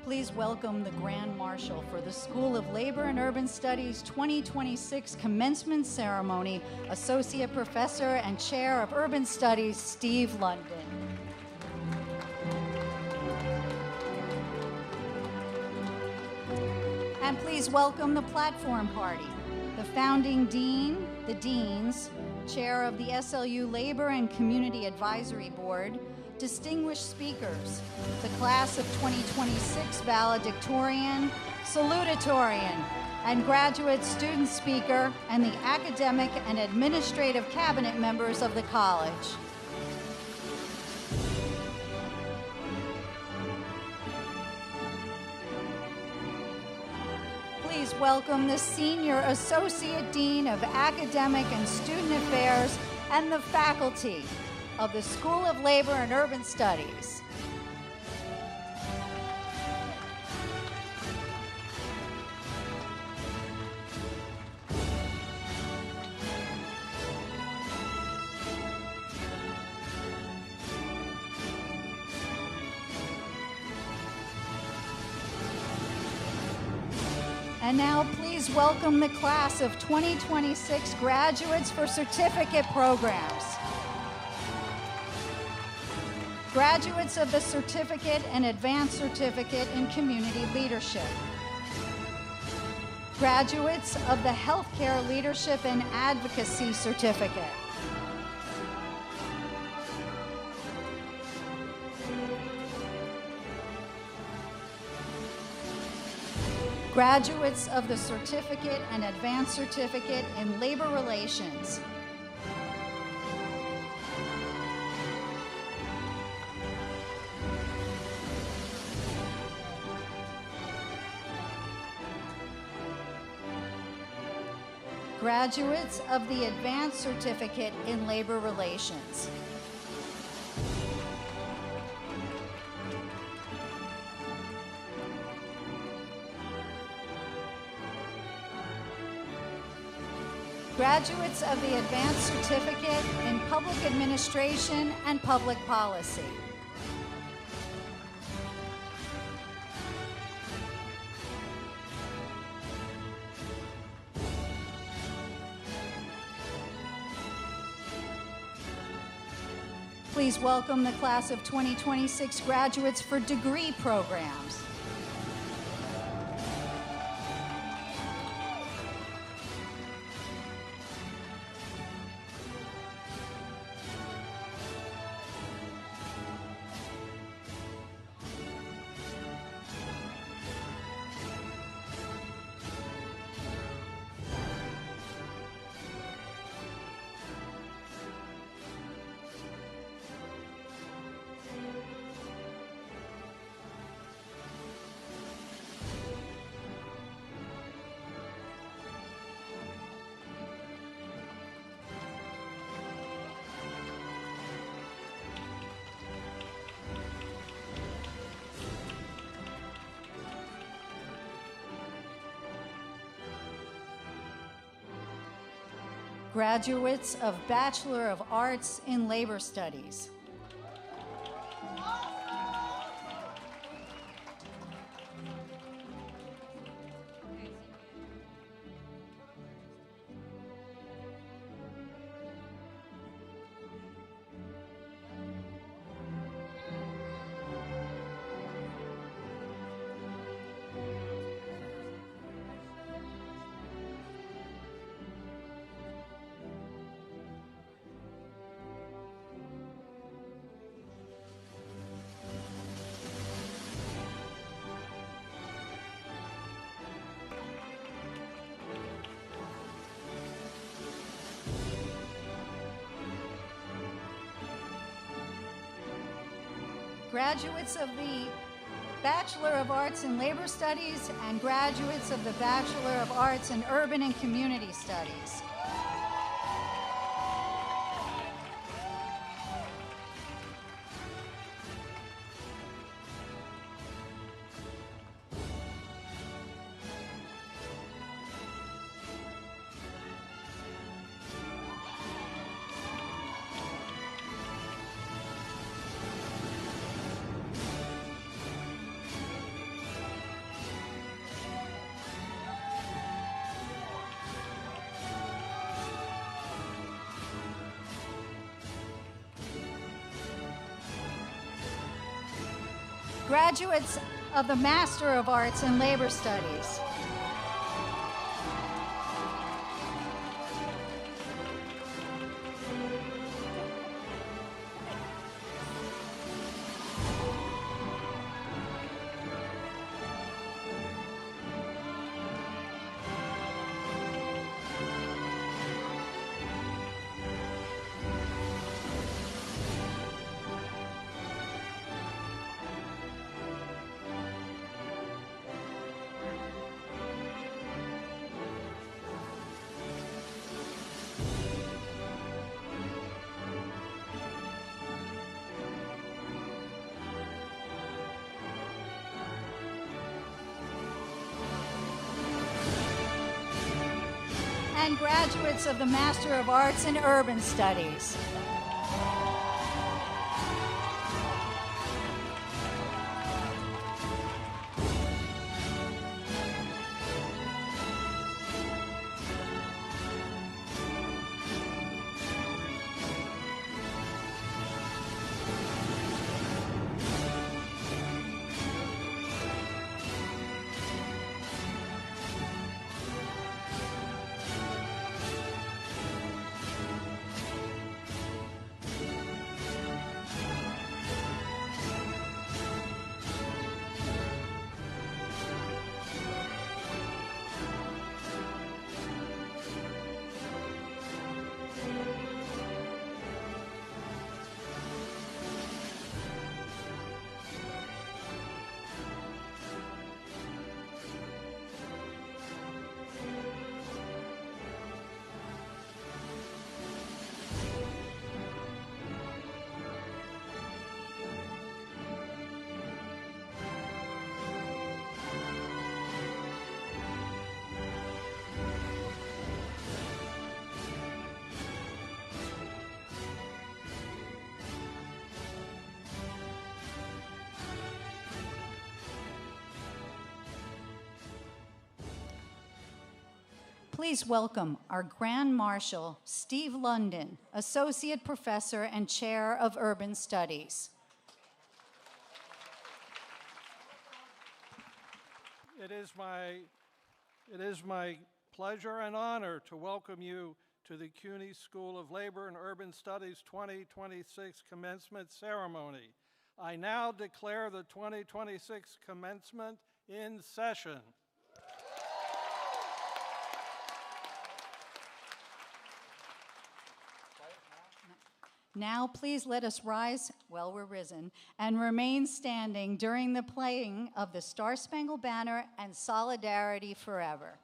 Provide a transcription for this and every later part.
Please welcome the Grand Marshal for the School of Labor and Urban Studies 2026 Commencement Ceremony, Associate Professor and Chair of Urban Studies, Steve London. And please welcome the Platform Party, the founding dean, the deans, chair of the SLU Labor and Community Advisory Board, distinguished speakers, the class of 2026 valedictorian, salutatorian, and graduate student speaker, and the academic and administrative cabinet members of the college. Please welcome the Senior Associate Dean of Academic and Student Affairs and the faculty of the School of Labor and Urban Studies. And now please welcome the class of 2026 graduates for certificate programs. Graduates of the Certificate and Advanced Certificate in Community Leadership. Graduates of the Healthcare Leadership and Advocacy Certificate. Graduates of the Certificate and Advanced Certificate in Labor Relations. Graduates of the Advanced Certificate in Labor Relations. Graduates of the Advanced Certificate in Public Administration and Public Policy. Please welcome the class of 2026 graduates for degree programs. Graduates of Bachelor of Arts in Labor Studies. Graduates of the Bachelor of Arts in Labor Studies and graduates of the Bachelor of Arts in Urban and Community Studies. Graduates of the Master of Arts in Labor Studies. And graduates of the Master of Arts in Urban Studies. Please welcome our Grand Marshal, Steve London, Associate Professor and Chair of Urban Studies. It is my pleasure and honor to welcome you to the CUNY School of Labor and Urban Studies 2026 Commencement Ceremony. I now declare the 2026 Commencement in session. Now please let us rise while we're risen and remain standing during the playing of the Star-Spangled Banner and Solidarity Forever.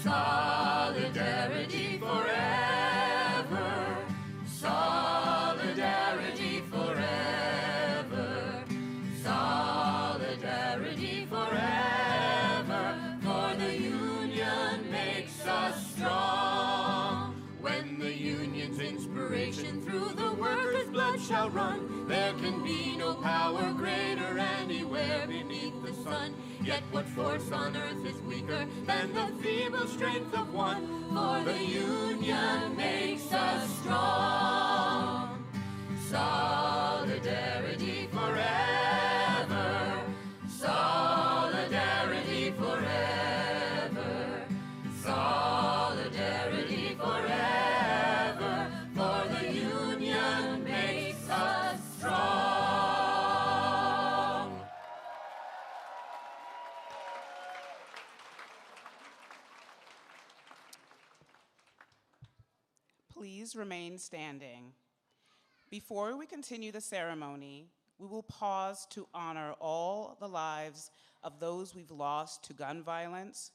Solidarity forever, solidarity forever, solidarity forever, for the union makes us strong. When the union's inspiration through the workers' blood shall run, there can be no power power greater anywhere beneath the sun. Yet what force on earth is weaker than the feeble strength of one? For the union makes us strong. Solidarity forever. Solidarity forever. Solidarity forever. For the union makes us strong. Please remain standing. Before we continue the ceremony, we will pause to honor all the lives of those we've lost to gun violence,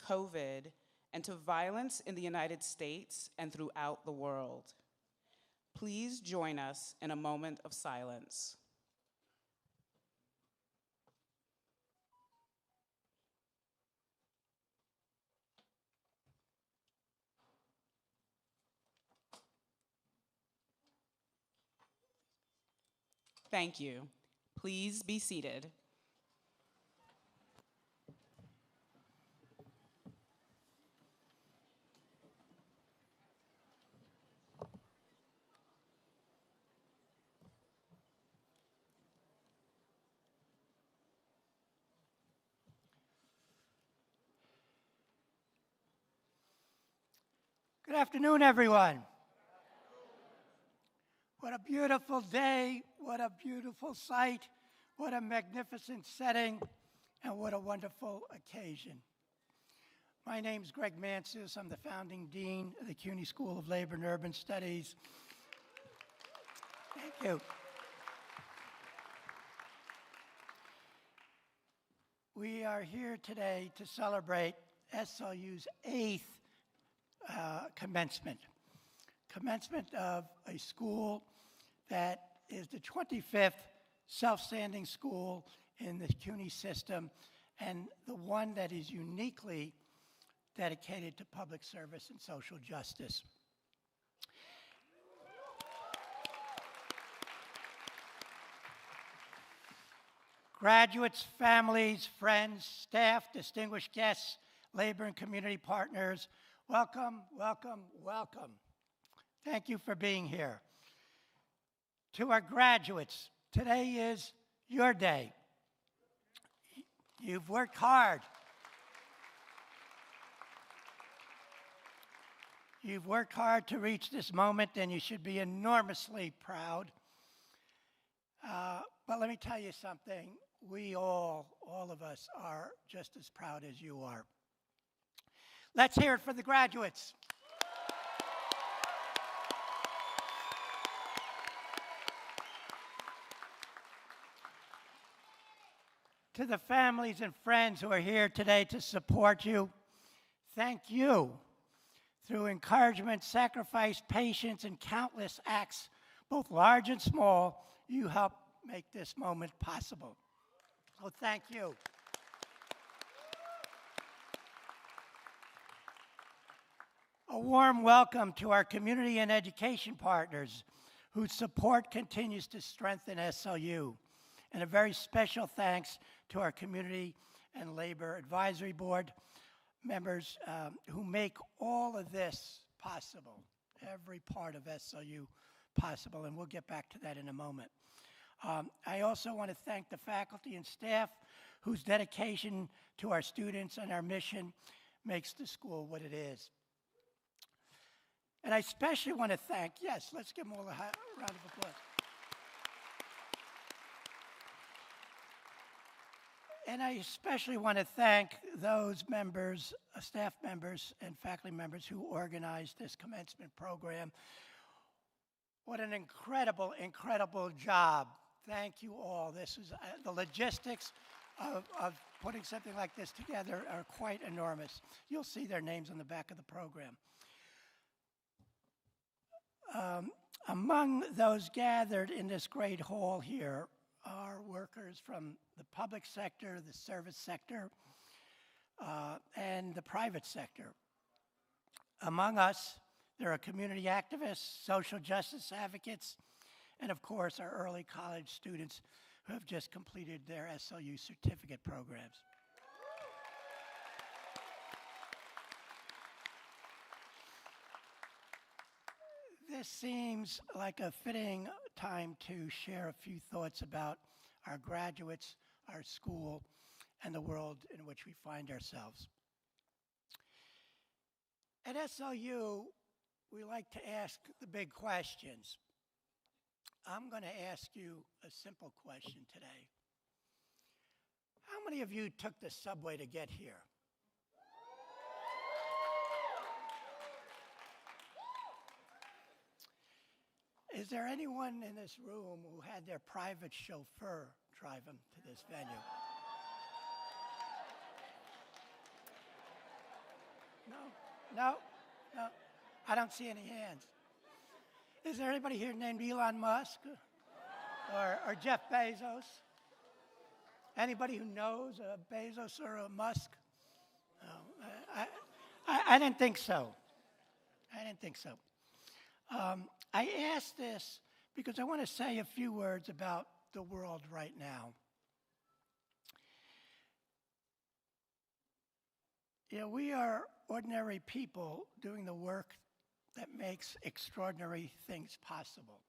COVID, and to violence in the United States and throughout the world. Please join us in a moment of silence. Thank you. Please be seated. Good afternoon, everyone. What a beautiful day, what a beautiful sight, what a magnificent setting, and what a wonderful occasion. My name's Greg Mansus. I'm the founding dean of the CUNY School of Labor and Urban Studies. Thank you. We are here today to celebrate SLU's 8th commencement. Commencement of a school that is the 25th self-standing school in the CUNY system, and the one that is uniquely dedicated to public service and social justice. Graduates, families, friends, staff, distinguished guests, labor and community partners, welcome, welcome, welcome. Thank you for being here. To our graduates, today is your day. You've worked hard. You've worked hard to reach this moment, and you should be enormously proud. But let me tell you something. We all of us, are just as proud as you are. Let's hear it for the graduates. To the families and friends who are here today to support you, thank you. Through encouragement, sacrifice, patience, and countless acts, both large and small, you helped make this moment possible. So thank you. A warm welcome to our community and education partners whose support continues to strengthen SLU. And a very special thanks to our Community and Labor Advisory Board members who make all of this possible, every part of SLU possible, and we'll get back to that in a moment. I also want to thank the faculty and staff whose dedication to our students and our mission makes the school what it is. And I especially want to thank, yes, let's give them all a round of applause. And I especially want to thank those members, staff members and faculty members who organized this commencement program. What an incredible, incredible job. Thank you all. This is the logistics of putting something like this together are quite enormous. You'll see their names on the back of the program. Among those gathered in this great hall here are workers from the public sector, the service sector, and the private sector. Among us, there are community activists, social justice advocates, and of course, our early college students who have just completed their SLU certificate programs. This seems like a fitting time to share a few thoughts about our graduates, our school, and the world in which we find ourselves. At SLU, we like to ask the big questions. I'm going to ask you a simple question today. How many of you took the subway to get here? Is there anyone in this room who had their private chauffeur drive them to this venue? No. I don't see any hands. Is there anybody here named Elon Musk or Jeff Bezos? Anybody who knows a Bezos or a Musk? No, I didn't think so. I asked this because I want to say a few words about the world right now. We are ordinary people doing the work that makes extraordinary things possible.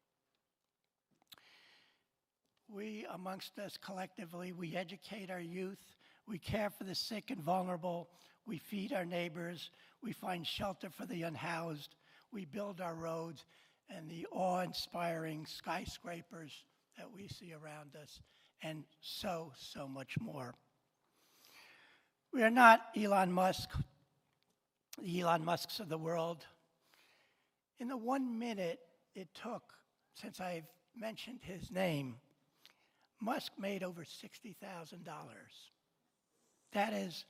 We, amongst us collectively, we educate our youth, we care for the sick and vulnerable, we feed our neighbors, we find shelter for the unhoused, we build our roads and the awe-inspiring skyscrapers that we see around us, and so much more. We are not Elon Musk, the Elon Musks of the world. In the 1 minute it took since I've mentioned his name, Musk made over $60,000. That is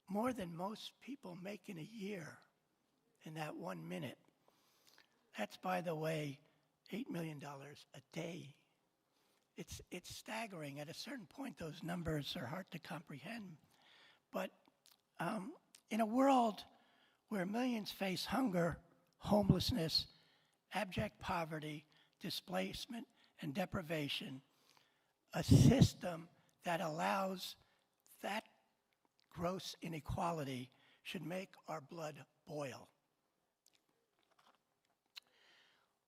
more than most people make in a year in that 1 minute. That's, by the way, $8 million a day. It's staggering. At a certain point, those numbers are hard to comprehend. But in a world where millions face hunger, homelessness, abject poverty, displacement, and deprivation, a system that allows that gross inequality should make our blood boil.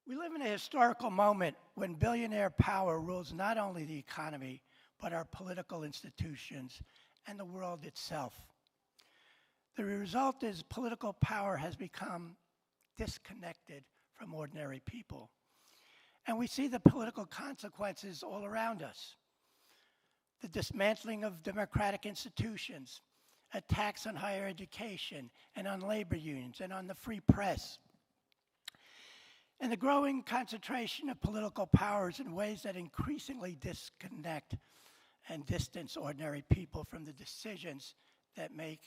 We live in a historical moment when billionaire power rules not only the economy, but our political institutions and the world itself. The result is political power has become disconnected from ordinary people. And we see the political consequences all around us. The dismantling of democratic institutions, attacks on higher education and on labor unions and on the free press, and the growing concentration of political powers in ways that increasingly disconnect and distance ordinary people from the decisions that make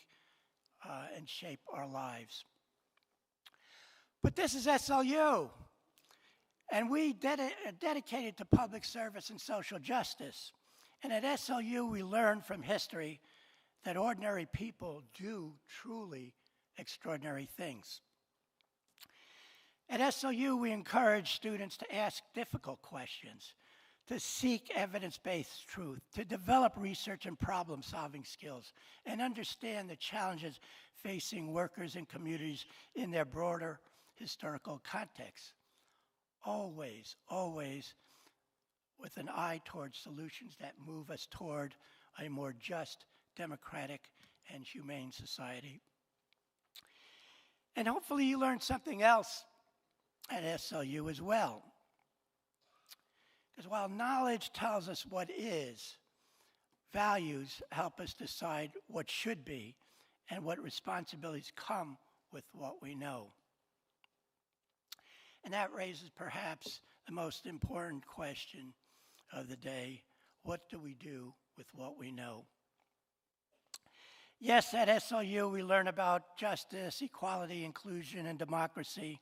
and shape our lives. But this is SLU, and we are dedicated to public service and social justice. And at SLU, we learn from history that ordinary people do truly extraordinary things. At SLU, we encourage students to ask difficult questions, to seek evidence-based truth, to develop research and problem-solving skills, and understand the challenges facing workers and communities in their broader historical context. Always with an eye towards solutions that move us toward a more just, democratic, and humane society. And hopefully you learned something else at SLU as well. Because while knowledge tells us what is, values help us decide what should be and what responsibilities come with what we know. And that raises perhaps the most important question of the day: what do we do with what we know? Yes, at SLU we learn about justice, equality, inclusion, and democracy,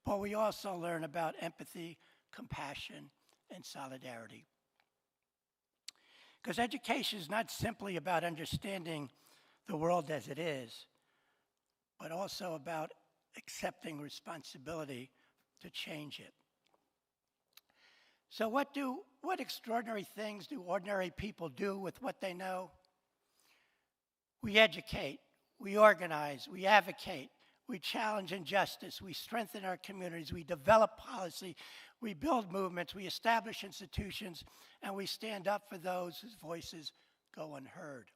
but we also learn about empathy, compassion, and solidarity. Because education is not simply about understanding the world as it is, but also about accepting responsibility to change it. So what extraordinary things do ordinary people do with what they know? We educate, we organize, we advocate, we challenge injustice, we strengthen our communities, we develop policy, we build movements, we establish institutions, and we stand up for those whose voices go unheard.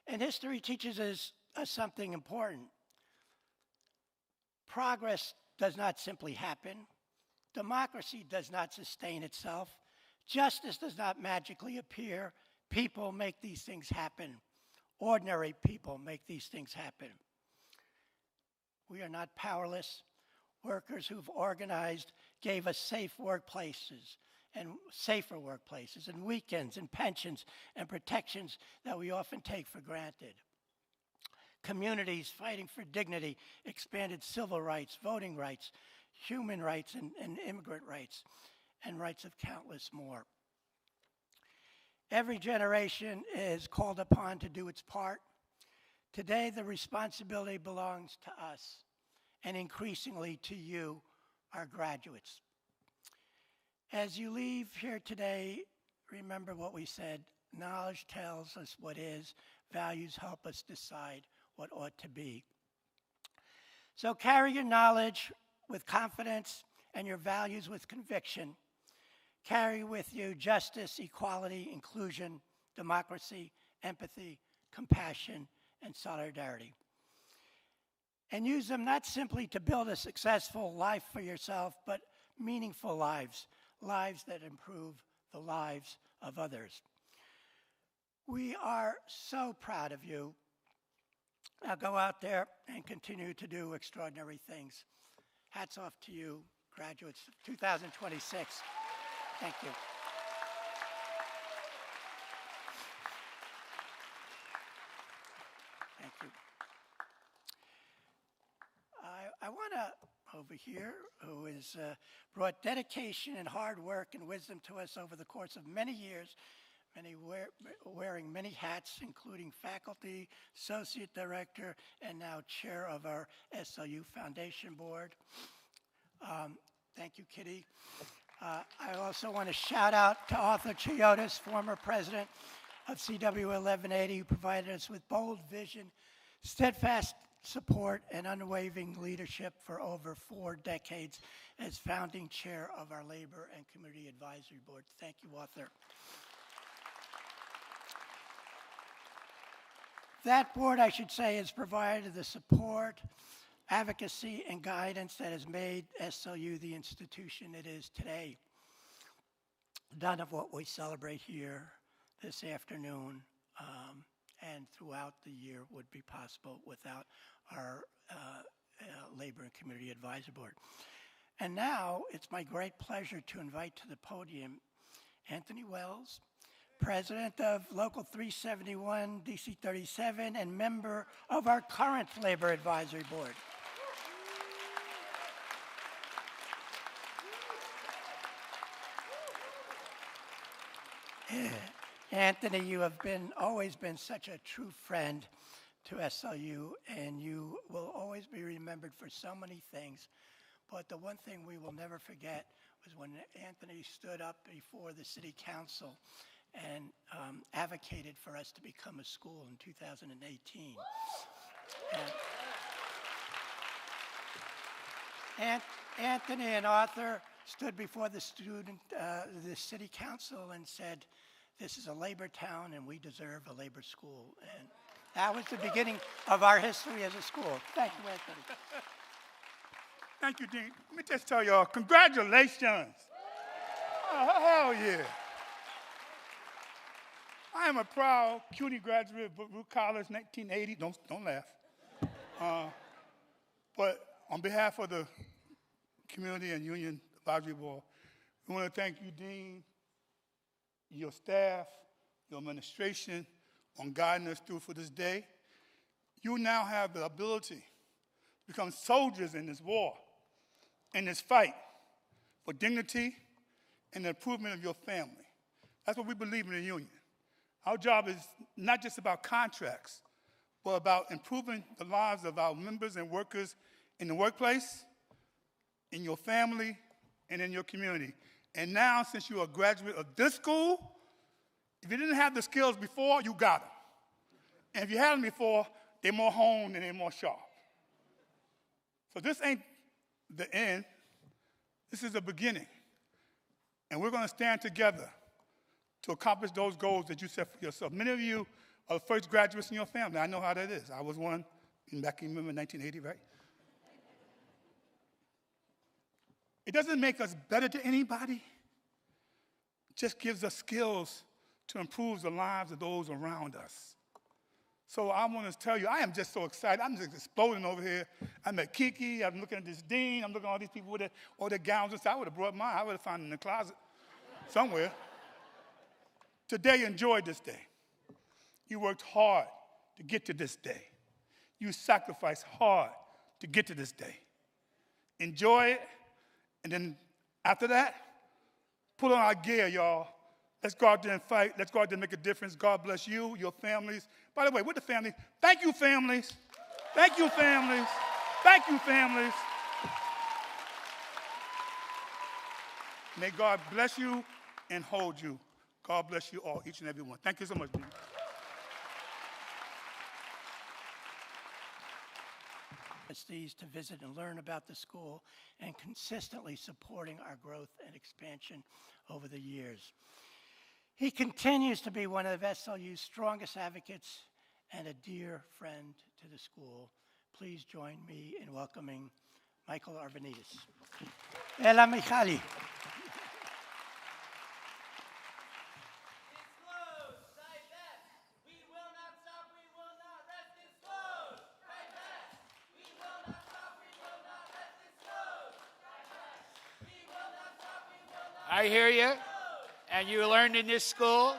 And history teaches us something important. Progress does not simply happen. Democracy does not sustain itself. Justice does not magically appear. People make these things happen. Ordinary people make these things happen. We are not powerless. Workers who've organized gave us safe workplaces and safer workplaces and weekends and pensions and protections that we often take for granted. Communities fighting for dignity expanded civil rights, voting rights, human rights, and immigrant rights, and rights of countless more. Every generation is called upon to do its part. Today, the responsibility belongs to us, and increasingly to you, our graduates. As you leave here today, remember what we said. Knowledge tells us what is. Values help us decide what ought to be. So carry your knowledge with confidence and your values with conviction. Carry with you justice, equality, inclusion, democracy, empathy, compassion, and solidarity. And use them not simply to build a successful life for yourself, but meaningful lives, lives that improve the lives of others. We are so proud of you. Now go out there and continue to do extraordinary things. Hats off to you, graduates of 2026. Thank you. Thank you. I want to, over here, who has brought dedication and hard work and wisdom to us over the course of many years, wearing many hats, including faculty, associate director, and now chair of our SLU Foundation Board. Thank you, Kitty. I also want to shout out to Arthur Chiotis, former president of CW 1180, who provided us with bold vision, steadfast support, and unwavering leadership for over 4 decades as founding chair of our Labor and Community Advisory Board. Thank you, Arthur. That board, I should say, has provided the support, advocacy, and guidance that has made SLU the institution it is today. None of what we celebrate here this afternoon and throughout the year would be possible without our Labor and Community Advisory Board. And now it's my great pleasure to invite to the podium Anthony Wells, President of Local 371, DC 37, and member of our current Labor Advisory Board. Anthony, you have always been such a true friend to SLU, and you will always be remembered for so many things. But the one thing we will never forget was when Anthony stood up before the City Council and advocated for us to become a school in 2018. And Anthony and Arthur stood before the City Council and said, "This is a labor town and we deserve a labor school." And that was the beginning of our history as a school. Thank you, Anthony. Thank you, Dean. Let me just tell y'all, congratulations. Oh, hell yeah. I am a proud CUNY graduate of Baruch College, 1980. Don't laugh. But on behalf of the Community and Union Advisory Board, we want to thank you, Dean, your staff, your administration, on guiding us through for this day. You now have the ability to become soldiers in this war, in this fight for dignity and the improvement of your family. That's what we believe in the union. Our job is not just about contracts, but about improving the lives of our members and workers in the workplace, in your family, and in your community. And now, since you're a graduate of this school, if you didn't have the skills before, you got them. And if you had them before, they're more honed and they're more sharp. So this ain't the end. This is the beginning. And we're going to stand together to accomplish those goals that you set for yourself. Many of you are the first graduates in your family. I know how that is. I was one back in 1980, right? It doesn't make us better to anybody. It just gives us skills to improve the lives of those around us. So I want to tell you, I am just so excited. I'm just exploding over here. I'm at Kiki. I'm looking at this dean. I'm looking at all these people with all their gowns and stuff. I would have brought mine. I would have found it in the closet somewhere. Today, enjoy this day. You worked hard to get to this day. You sacrificed hard to get to this day. Enjoy it. And then after that, put on our gear, y'all. Let's go out there and fight. Let's go out there and make a difference. God bless you, your families. By the way, with the families, thank you, families. Thank you, families. Thank you, families. May God bless you and hold you. God bless you all, each and every one. Thank you so much, Dean. Trustees to visit and learn about the school and consistently supporting our growth and expansion over the years. He continues to be one of SLU's strongest advocates and a dear friend to the school. Please join me in welcoming Michael Arvanitis. Ela Michali. I hear you, and you learned in this school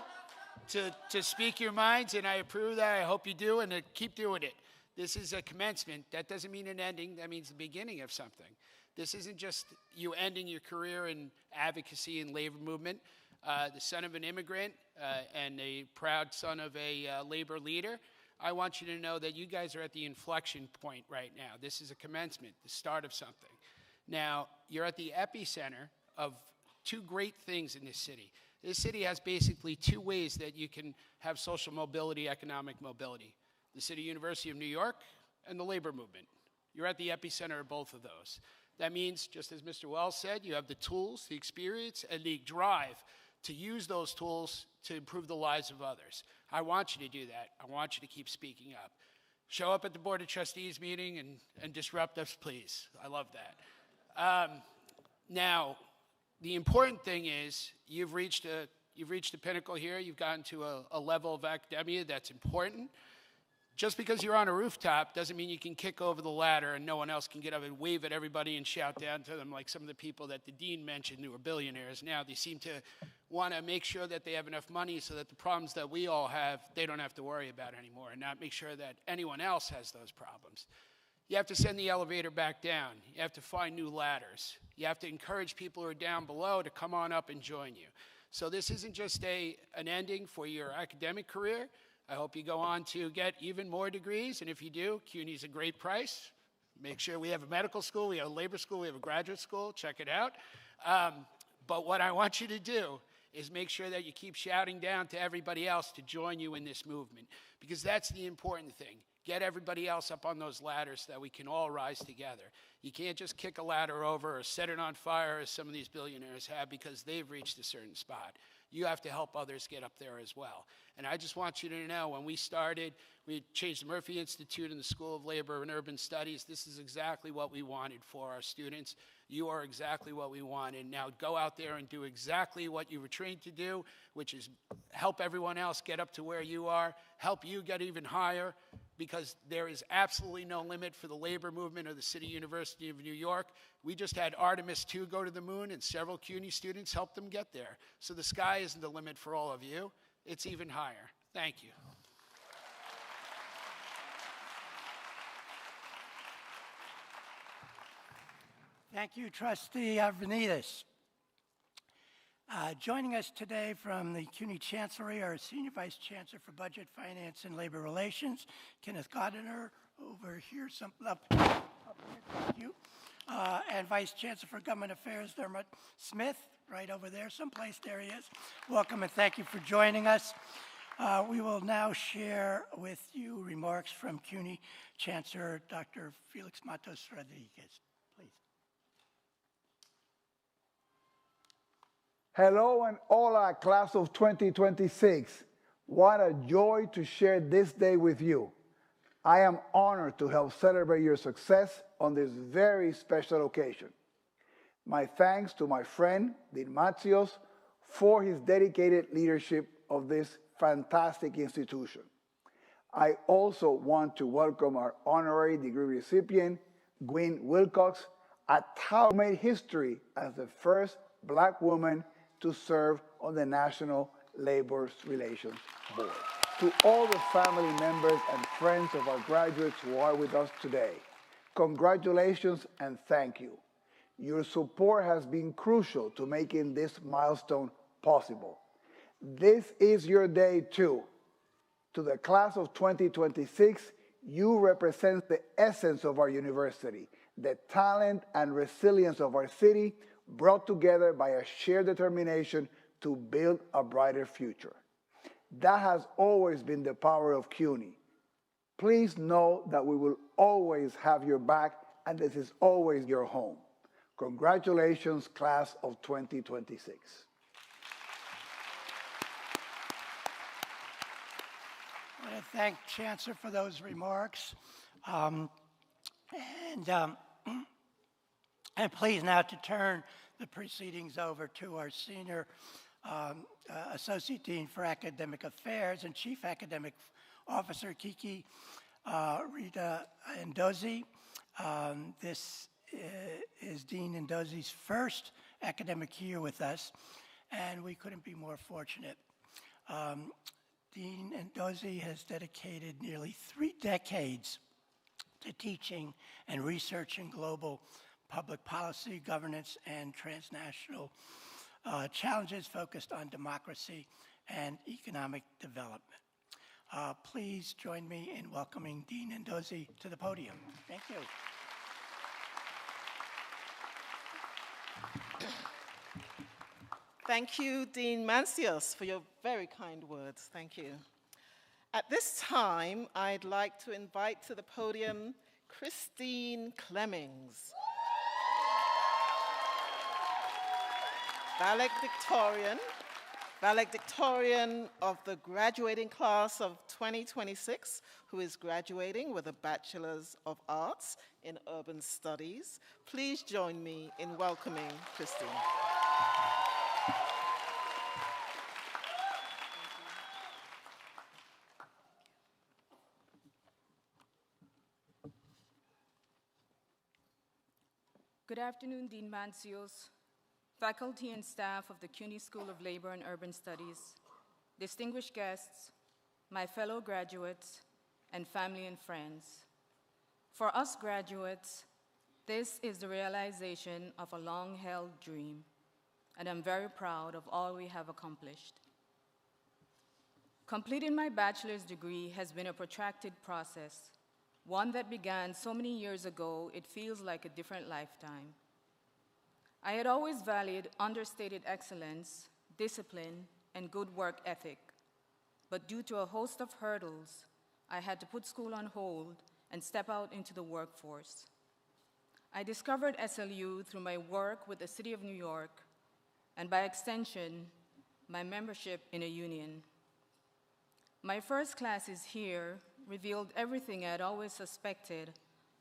to speak your minds, and I approve of that. I hope you do, and to keep doing it. This is a commencement. That doesn't mean an ending. That means the beginning of something. This isn't just you ending your career in advocacy and labor movement. The son of an immigrant and a proud son of a labor leader, I want you to know that you guys are at the inflection point right now. This is a commencement, the start of something. Now, you're at the epicenter of two great things in this city. This city has basically two ways that you can have social mobility, economic mobility. The City University of New York and the labor movement. You're at the epicenter of both of those. That means, just as Mr. Wells said, you have the tools, the experience, and the drive to use those tools to improve the lives of others. I want you to do that. I want you to keep speaking up. Show up at the Board of Trustees meeting and disrupt us, please. I love that. Now, the important thing is you've reached a pinnacle here. You've gotten to a level of academia that's important. Just because you're on a rooftop doesn't mean you can kick over the ladder and no one else can get up and wave at everybody and shout down to them like some of the people that the dean mentioned who are billionaires now. They seem to want to make sure that they have enough money so that the problems that we all have, they don't have to worry about anymore, and not make sure that anyone else has those problems. You have to send the elevator back down. You have to find new ladders. You have to encourage people who are down below to come on up and join you. So this isn't just an ending for your academic career. I hope you go on to get even more degrees, and if you do, CUNY's a great price. Make sure we have a medical school, we have a labor school, we have a graduate school. Check it out. But what I want you to do is make sure that you keep shouting down to everybody else to join you in this movement, because that's the important thing. Get everybody else up on those ladders so that we can all rise together. You can't just kick a ladder over or set it on fire as some of these billionaires have because they've reached a certain spot. You have to help others get up there as well. And I just want you to know, when we started, we changed the Murphy Institute in the School of Labor and Urban Studies. This is exactly what we wanted for our students. You are exactly what we wanted. Now go out there and do exactly what you were trained to do, which is help everyone else get up to where you are, help you get even higher, because there is absolutely no limit for the labor movement or the City University of New York. We just had Artemis II go to the moon, and several CUNY students helped them get there. So the sky isn't the limit for all of you. It's even higher. Thank you. Thank you, Trustee Arvanitis. Joining us today from the CUNY Chancellery, our Senior Vice Chancellor for Budget, Finance, and Labor Relations, Kenneth Gardiner, over here, up here, thank you. and Vice Chancellor for Government Affairs, Dermot Smith, right over there, someplace there he is. Welcome and thank you for joining us. We will now share with you remarks from CUNY Chancellor Dr. Felix Matos Rodriguez. Please. Hello and hola, class of 2026. What a joy to share this day with you. I am honored to help celebrate your success on this very special occasion. My thanks to my friend, Dean Matsios, for his dedicated leadership of this fantastic institution. I also want to welcome our honorary degree recipient, Gwynne Wilcox, a tout who made history as the first Black woman to serve on the National Labor Relations Board. To all the family members and friends of our graduates who are with us today, congratulations and thank you. Your support has been crucial to making this milestone possible. This is your day too. To the class of 2026, you represent the essence of our university, the talent and resilience of our city brought together by a shared determination to build a brighter future. That has always been the power of CUNY. Please know that we will always have your back and this is always your home. Congratulations, class of 2026. I want to thank Chancellor for those remarks. And please now to turn the proceedings over to our Senior Associate Dean for Academic Affairs and Chief Academic Officer, Kiki Rita Ndozi. This is Dean Ndozi's first academic year with us, and we couldn't be more fortunate. Dean Ndozi has dedicated nearly 3 decades to teaching and researching global public policy, governance, and transnational challenges focused on democracy and economic development. Please join me in welcoming Dean Ndozi to the podium. Thank you. Thank you, Dean Mancios, for your very kind words. Thank you. At this time, I'd like to invite to the podium Christine Clemmings, valedictorian of the graduating class of 2026, who is graduating with a Bachelor's of Arts in Urban Studies. Please join me in welcoming Christine. Good afternoon, Dean Mancios, faculty and staff of the CUNY School of Labor and Urban Studies, distinguished guests, my fellow graduates, and family and friends. For us graduates, this is the realization of a long-held dream, and I'm very proud of all we have accomplished. Completing my bachelor's degree has been a protracted process, one that began so many years ago, it feels like a different lifetime. I had always valued understated excellence, discipline, and good work ethic, but due to a host of hurdles, I had to put school on hold and step out into the workforce. I discovered SLU through my work with the City of New York, and by extension, my membership in a union. My first classes here revealed everything I had always suspected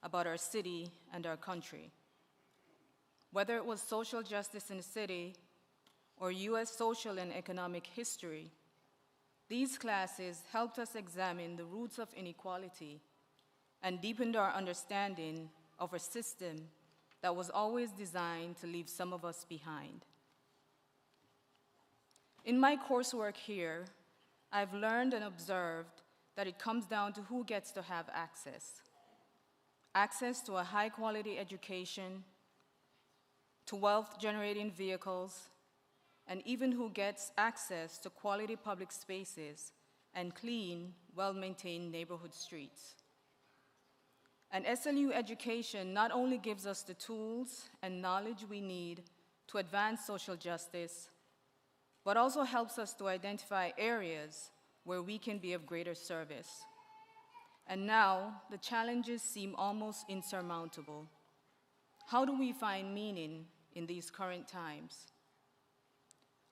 about our city and our country. Whether it was social justice in the city or US social and economic history, these classes helped us examine the roots of inequality and deepened our understanding of a system that was always designed to leave some of us behind. In my coursework here, I've learned and observed that it comes down to who gets to have access. Access to a high-quality education, to wealth-generating vehicles, and even who gets access to quality public spaces and clean, well-maintained neighborhood streets. And SLU education not only gives us the tools and knowledge we need to advance social justice, but also helps us to identify areas where we can be of greater service. And now, the challenges seem almost insurmountable. How do we find meaning in these current times?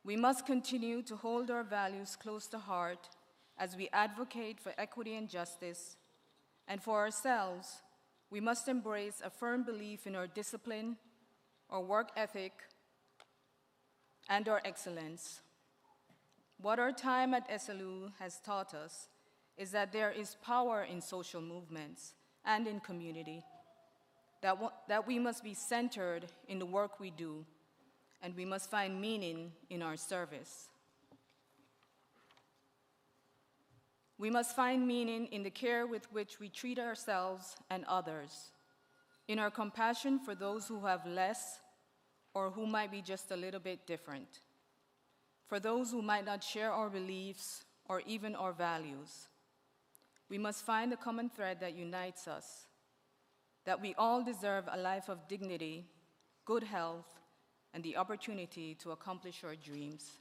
We must continue to hold our values close to heart as we advocate for equity and justice, and for ourselves, we must embrace a firm belief in our discipline, our work ethic, and our excellence. What our time at SLU has taught us is that there is power in social movements and in community, that we must be centered in the work we do, and we must find meaning in our service. We must find meaning in the care with which we treat ourselves and others, in our compassion for those who have less or who might be just a little bit different, for those who might not share our beliefs or even our values. We must find a common thread that unites us, that we all deserve a life of dignity, good health, and the opportunity to accomplish our dreams.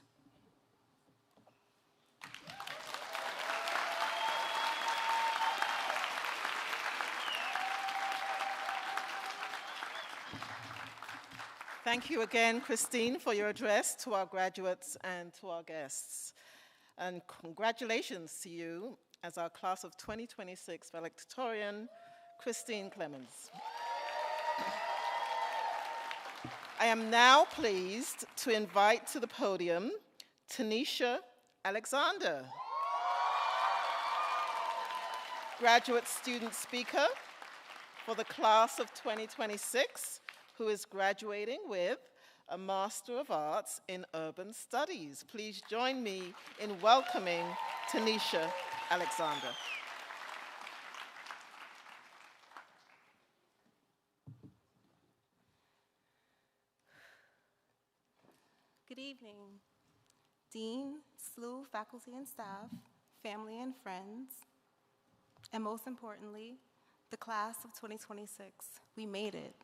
Thank you again, Christine, for your address to our graduates and to our guests. And congratulations to you as our class of 2026 valedictorian, Christine Clemens. I am now pleased to invite to the podium Tanisha Alexander, graduate student speaker for the class of 2026, who is graduating with a Master of Arts in Urban Studies. Please join me in welcoming Tanisha Alexander. Good evening, Dean, SLU, faculty and staff, family and friends, and most importantly, the class of 2026. We made it.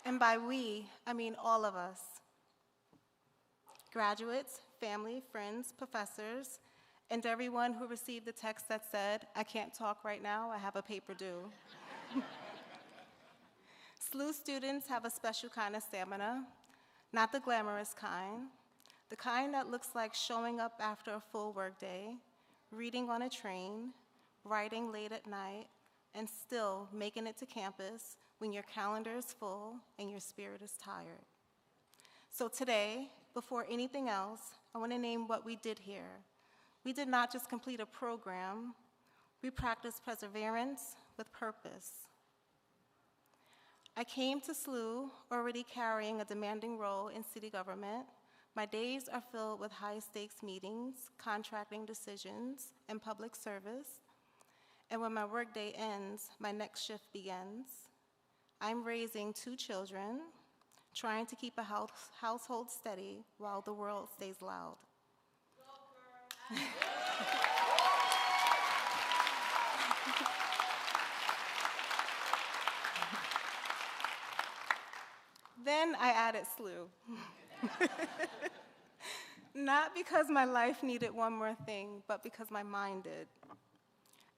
And by we, I mean all of us. Graduates, family, friends, professors, and everyone who received the text that said, "I can't talk right now, I have a paper due." SLU students have a special kind of stamina, not the glamorous kind, the kind that looks like showing up after a full workday, reading on a train, writing late at night, and still making it to campus when your calendar is full and your spirit is tired. So today, before anything else, I want to name what we did here. We did not just complete a program, we practiced perseverance with purpose. I came to SLU already carrying a demanding role in city government. My days are filled with high-stakes meetings, contracting decisions, and public service. And when my workday ends, my next shift begins. I'm raising 2 children, trying to keep a household steady while the world stays loud. Then I added SLU. Not because my life needed one more thing, but because my mind did.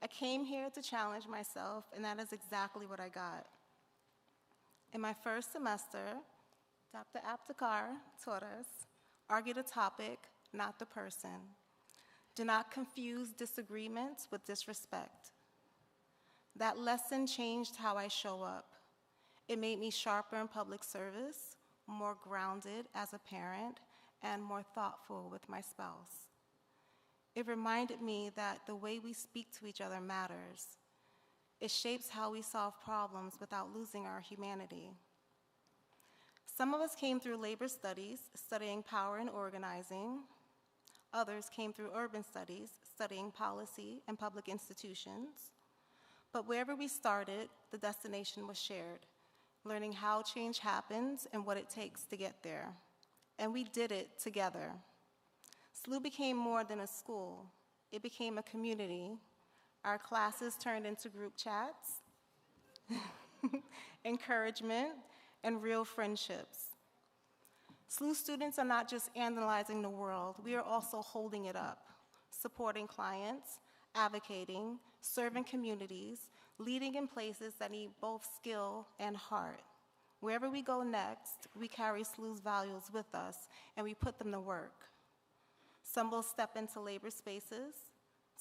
I came here to challenge myself, and that is exactly what I got. In my first semester, Dr. Aptekar taught us, argue the topic, not the person. Do not confuse disagreements with disrespect. That lesson changed how I show up. It made me sharper in public service, more grounded as a parent, and more thoughtful with my spouse. It reminded me that the way we speak to each other matters. It shapes how we solve problems without losing our humanity. Some of us came through labor studies, studying power and organizing. Others came through urban studies, studying policy and public institutions. But wherever we started, the destination was shared, learning how change happens and what it takes to get there. And we did it together. SLU became more than a school. it became a community. Our classes turned into group chats, encouragement, and real friendships. SLU students are not just analyzing the world, we are also holding it up, supporting clients, advocating, serving communities, leading in places that need both skill and heart. Wherever we go next, we carry SLU's values with us, and we put them to work. Some will step into labor spaces,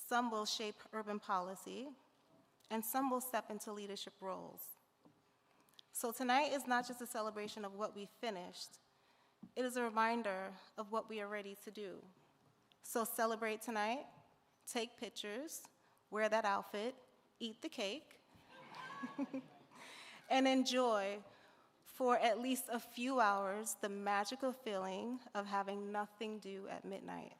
some will shape urban policy, and some will step into leadership roles. So tonight is not just a celebration of what we finished, it is a reminder of what we are ready to do. So celebrate tonight, take pictures, wear that outfit, eat the cake, and enjoy for at least a few hours the magical feeling of having nothing due at midnight.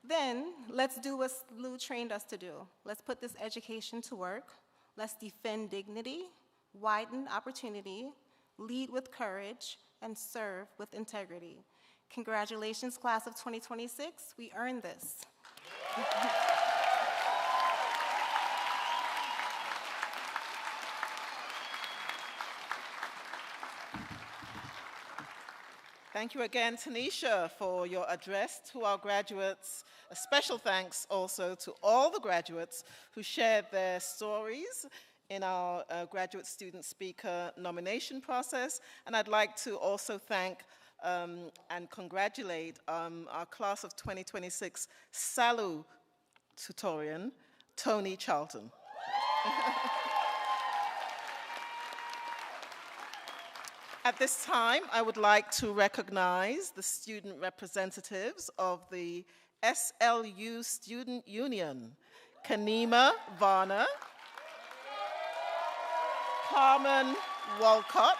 Then, let's do what SLU trained us to do. Let's put this education to work. Let's defend dignity, widen opportunity, lead with courage, and serve with integrity. Congratulations, class of 2026. We earned this. Thank you again, Tanisha, for your address to our graduates. A special thanks also to all the graduates who shared their stories in our graduate student speaker nomination process. And I'd like to also thank and congratulate our class of 2026 salutatorian, Tony Charlton. At this time, I would like to recognize the student representatives of the SLU Student Union, Kanima Varner, Carmen Walcott,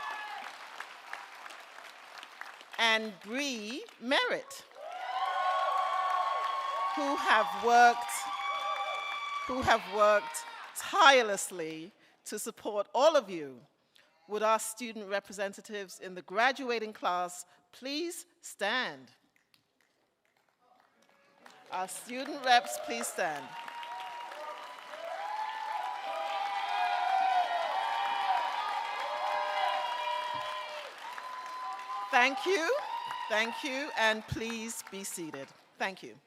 and Bree Merritt, who have worked tirelessly to support all of you. Would our student representatives in the graduating class please stand? Our student reps, please stand. Thank you, and please be seated. Thank you.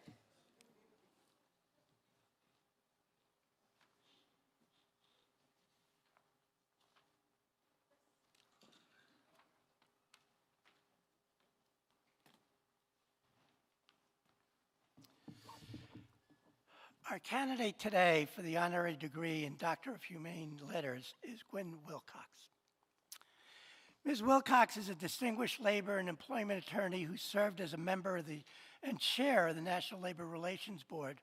Our candidate today for the honorary degree in Doctor of Humane Letters is Gwen Wilcox. Ms. Wilcox is a distinguished labor and employment attorney who served as a member of and chair of the National Labor Relations Board,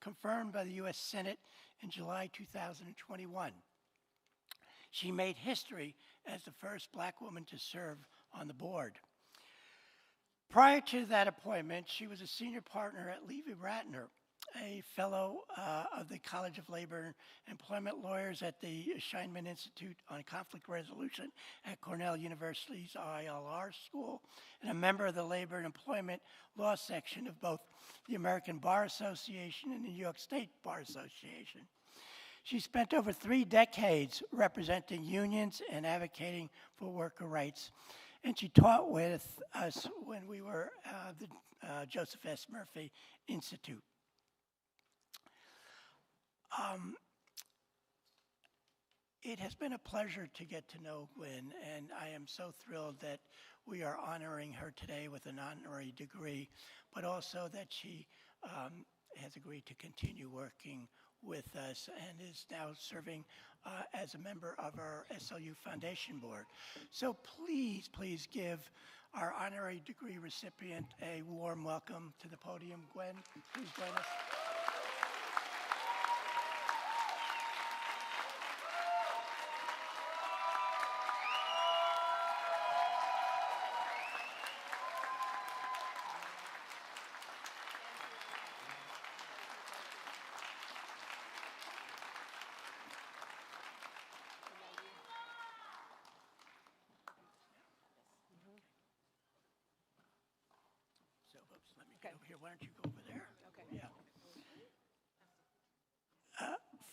confirmed by the U.S. Senate in July 2021. She made history as the first Black woman to serve on the board. Prior to that appointment, she was a senior partner at Levy Ratner, a fellow of the College of Labor and Employment Lawyers at the Scheinman Institute on Conflict Resolution at Cornell University's ILR School, and a member of the Labor and Employment Law section of both the American Bar Association and the New York State Bar Association. She spent over 3 decades representing unions and advocating for worker rights, and she taught with us when we were the Joseph S. Murphy Institute. It has been a pleasure to get to know Gwen, and I am so thrilled that we are honoring her today with an honorary degree, but also that she has agreed to continue working with us and is now serving as a member of our SLU Foundation Board. So please, please give our honorary degree recipient a warm welcome to the podium. Gwen, please join us. here, why don't you go over there? Okay. Yeah.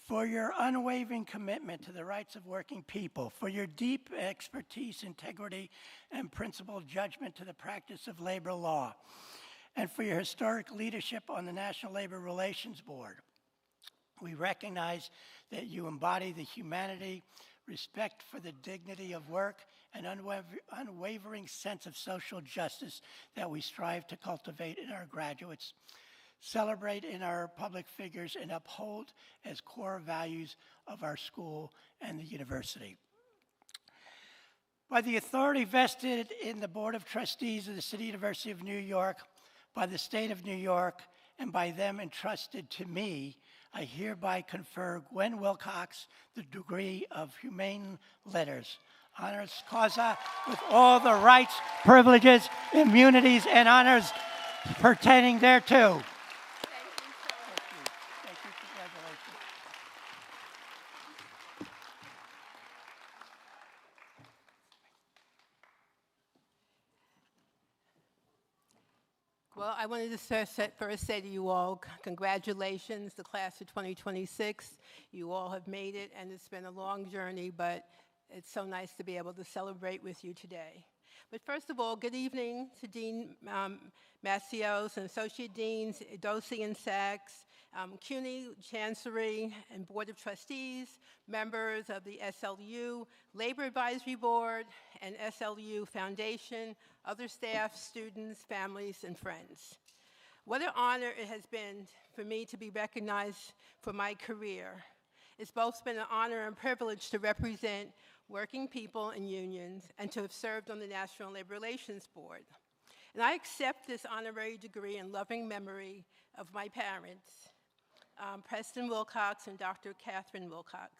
For your unwavering commitment to the rights of working people, for your deep expertise, integrity, and principled judgment to the practice of labor law, and for your historic leadership on the National Labor Relations Board. We recognize that you embody the humanity, respect for the dignity of work, and unwavering sense of social justice that we strive to cultivate in our graduates, celebrate in our public figures, and uphold as core values of our school and the university. By the authority vested in the Board of Trustees of the City University of New York, by the State of New York, and by them entrusted to me, I hereby confer Gwen Wilcox the degree of Humane Letters, honoris causa, with all the rights, privileges, immunities, and honors pertaining thereto. Thank you, congratulations. Well, I wanted to first say to you all, congratulations, the class of 2026. You all have made it, and it's been a long journey, but it's so nice to be able to celebrate with you today. But first of all, good evening to Dean Macios and Associate Deans Dosi and Sachs, CUNY Chancery and Board of Trustees, members of the SLU Labor Advisory Board and SLU Foundation, other staff, students, families, and friends. What an honor it has been for me to be recognized for my career. It's both been an honor and privilege to represent working people and unions and to have served on the National Labor Relations Board. And I accept this honorary degree in loving memory of my parents, Preston Wilcox and Dr. Catherine Wilcox.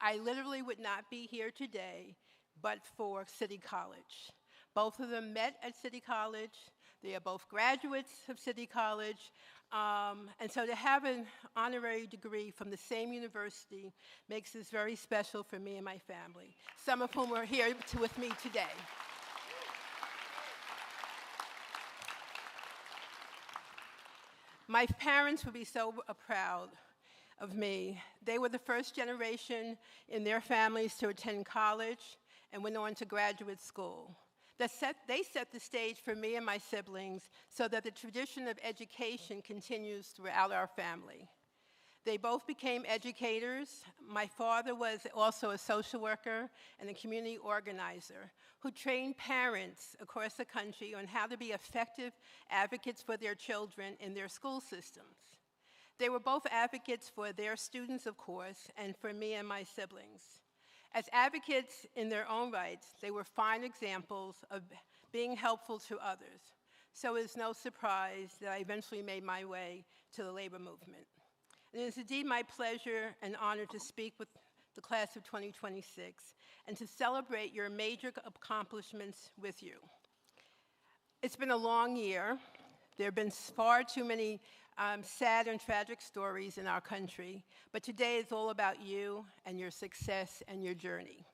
I literally would not be here today but for City College. Both of them met at City College. They are both graduates of City College. And so to have an honorary degree from the same university makes this very special for me and my family, some of whom are here with me today. My parents would be so proud of me. They were the first generation in their families to attend college and went on to graduate school. They set the stage for me and my siblings so that the tradition of education continues throughout our family. They both became educators. My father was also a social worker and a community organizer who trained parents across the country on how to be effective advocates for their children in their school systems. They were both advocates for their students, of course, and for me and my siblings. As advocates in their own rights, they were fine examples of being helpful to others. So it's no surprise that I eventually made my way to the labor movement. And it is indeed my pleasure and honor to speak with the class of 2026 and to celebrate your major accomplishments with you. It's been a long year. There have been far too many sad and tragic stories in our country, but today is all about you and your success and your journey.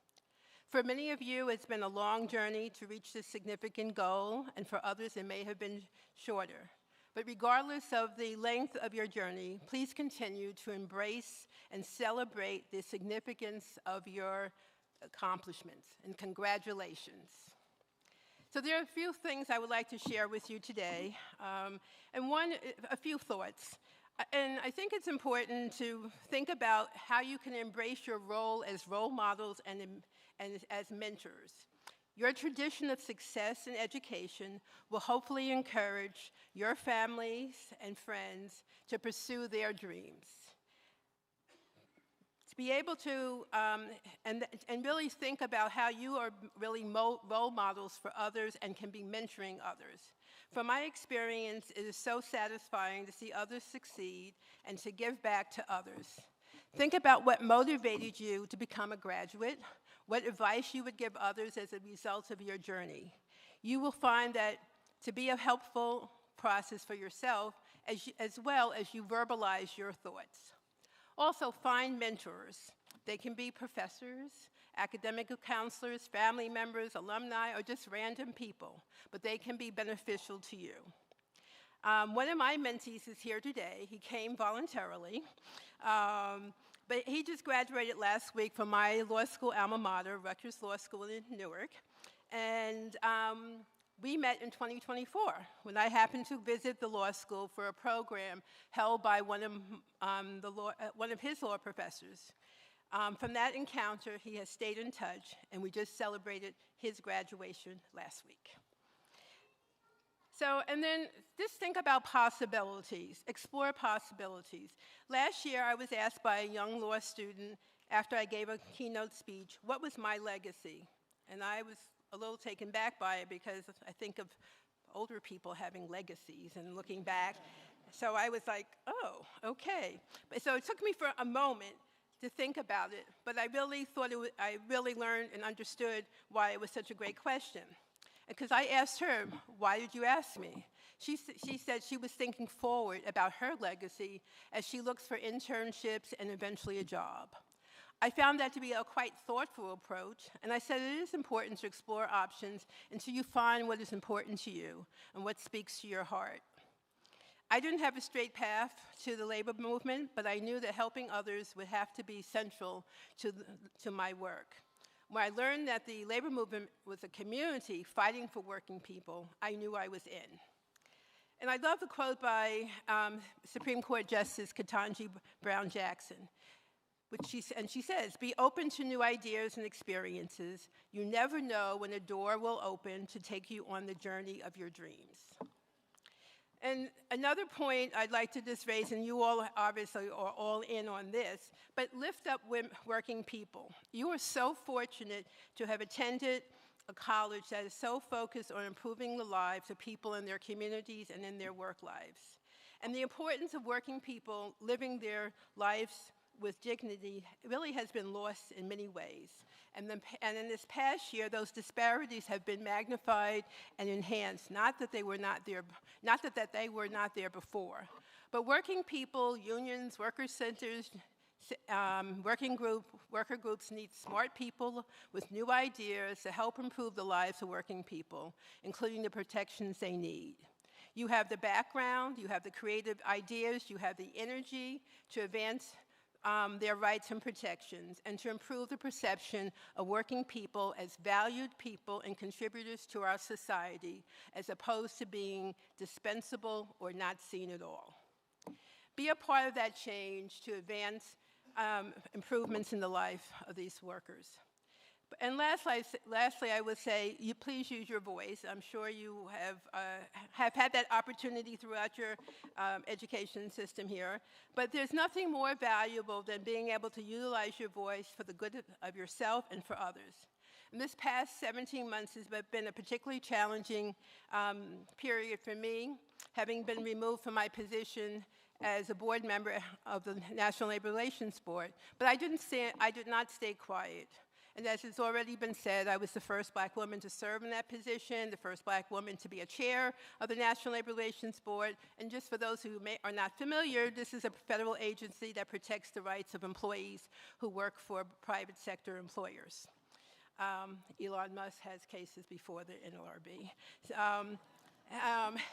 For many of you, it's been a long journey to reach this significant goal, and for others, it may have been shorter. But regardless of the length of your journey, please continue to embrace and celebrate the significance of your accomplishments, and congratulations. So there are a few things I would like to share with you today, and a few thoughts. And I think it's important to think about how you can embrace your role as role models and as mentors. Your tradition of success in education will hopefully encourage your families and friends to pursue their dreams. To be able to, and really think about how you are really role models for others and can be mentoring others. From my experience, it is so satisfying to see others succeed and to give back to others. Think about what motivated you to become a graduate, what advice you would give others as a result of your journey. You will find that to be a helpful process for yourself as well as you verbalize your thoughts. Also, find mentors. They can be professors, academic counselors, family members, alumni, or just random people, but they can be beneficial to you. One of my mentees is here today. He came voluntarily. But he just graduated last week from my law school alma mater, Rutgers Law School in Newark. And we met in 2024 when I happened to visit the law school for a program held by one of his law professors. From that encounter, he has stayed in touch, and we just celebrated his graduation last week. So, and then just think about possibilities, explore possibilities. Last year, I was asked by a young law student after I gave a keynote speech, what was my legacy? And I was a little taken back by it because I think of older people having legacies and looking back. So I was like, oh, okay. So it took me for a moment to think about it, but I really thought I really learned and understood why it was such a great question. Because I asked her, why did you ask me? She said she was thinking forward about her legacy as she looks for internships and eventually a job. I found that to be a quite thoughtful approach, and I said it is important to explore options until you find what is important to you and what speaks to your heart. I didn't have a straight path to the labor movement, but I knew that helping others would have to be central to my work. When I learned that the labor movement was a community fighting for working people, I knew I was in. And I love the quote by Supreme Court Justice Ketanji Brown Jackson, she says, be open to new ideas and experiences. You never know when a door will open to take you on the journey of your dreams. And another point I'd like to just raise, and you all obviously are all in on this, but lift up working people. You are so fortunate to have attended a college that is so focused on improving the lives of people in their communities and in their work lives. And the importance of working people living their lives with dignity really has been lost in many ways. And in this past year, those disparities have been magnified and enhanced. Not that they were not there before, but working people, unions, worker centers, worker groups need smart people with new ideas to help improve the lives of working people, including the protections they need. You have the background, you have the creative ideas, you have the energy to advance their rights and protections, and to improve the perception of working people as valued people and contributors to our society, as opposed to being dispensable or not seen at all. Be a part of that change to advance improvements in the life of these workers. And lastly, I would say, please use your voice. I'm sure you have had that opportunity throughout your education system here. But there's nothing more valuable than being able to utilize your voice for the good of yourself and for others. And this past 17 months has been a particularly challenging period for me, having been removed from my position as a board member of the National Labor Relations Board. But I did not stay quiet. And as has already been said, I was the first black woman to serve in that position, the first black woman to be a chair of the National Labor Relations Board. And just for those who are not familiar, this is a federal agency that protects the rights of employees who work for private sector employers. Elon Musk has cases before the NLRB.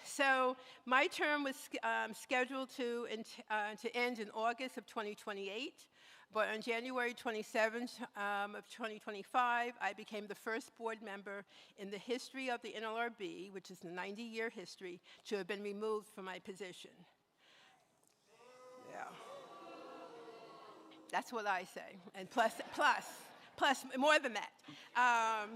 So my term was scheduled to end in August of 2028. But on January 27th of 2025, I became the first board member in the history of the NLRB, which is the 90-year history, to have been removed from my position. Yeah. That's what I say, and plus more than that.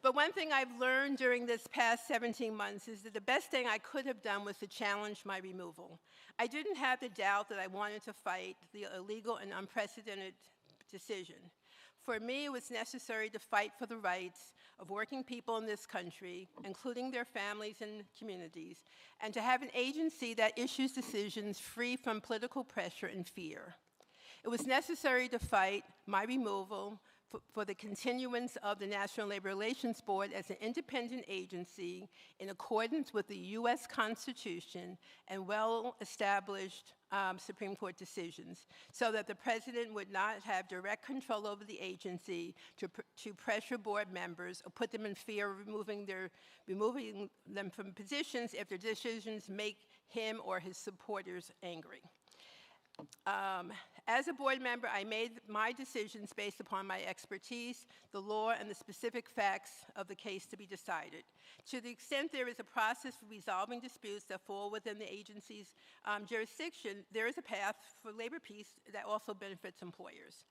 But one thing I've learned during this past 17 months is that the best thing I could have done was to challenge my removal. I didn't have the doubt that I wanted to fight the illegal and unprecedented decision. For me, it was necessary to fight for the rights of working people in this country, including their families and communities, and to have an agency that issues decisions free from political pressure and fear. It was necessary to fight my removal for the continuance of the National Labor Relations Board as an independent agency in accordance with the U.S. Constitution and well-established Supreme Court decisions, so that the president would not have direct control over the agency to pressure board members or put them in fear of removing them from positions if their decisions make him or his supporters angry. As a board member, I made my decisions based upon my expertise, the law, and the specific facts of the case to be decided. To the extent there is a process for resolving disputes that fall within the agency's jurisdiction, there is a path for labor peace that also benefits employers.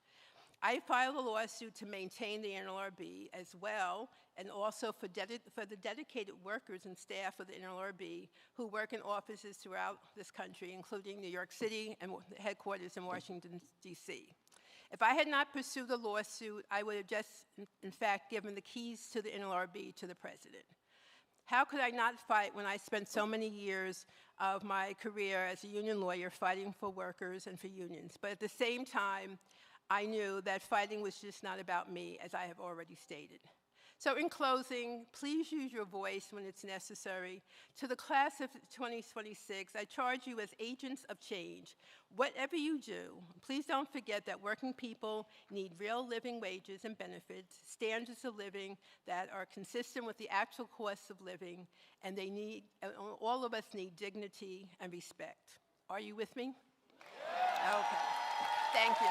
I filed a lawsuit to maintain the NLRB as well, and also for the dedicated workers and staff of the NLRB who work in offices throughout this country, including New York City and the headquarters in Washington, D.C. If I had not pursued the lawsuit, I would have just, in fact, given the keys to the NLRB to the president. How could I not fight when I spent so many years of my career as a union lawyer fighting for workers and for unions? But at the same time, I knew that fighting was just not about me, as I have already stated. So in closing, please use your voice when it's necessary. To the class of 2026, I charge you as agents of change. Whatever you do, please don't forget that working people need real living wages and benefits, standards of living that are consistent with the actual costs of living, and all of us need dignity and respect. Are you with me? Okay. Thank you.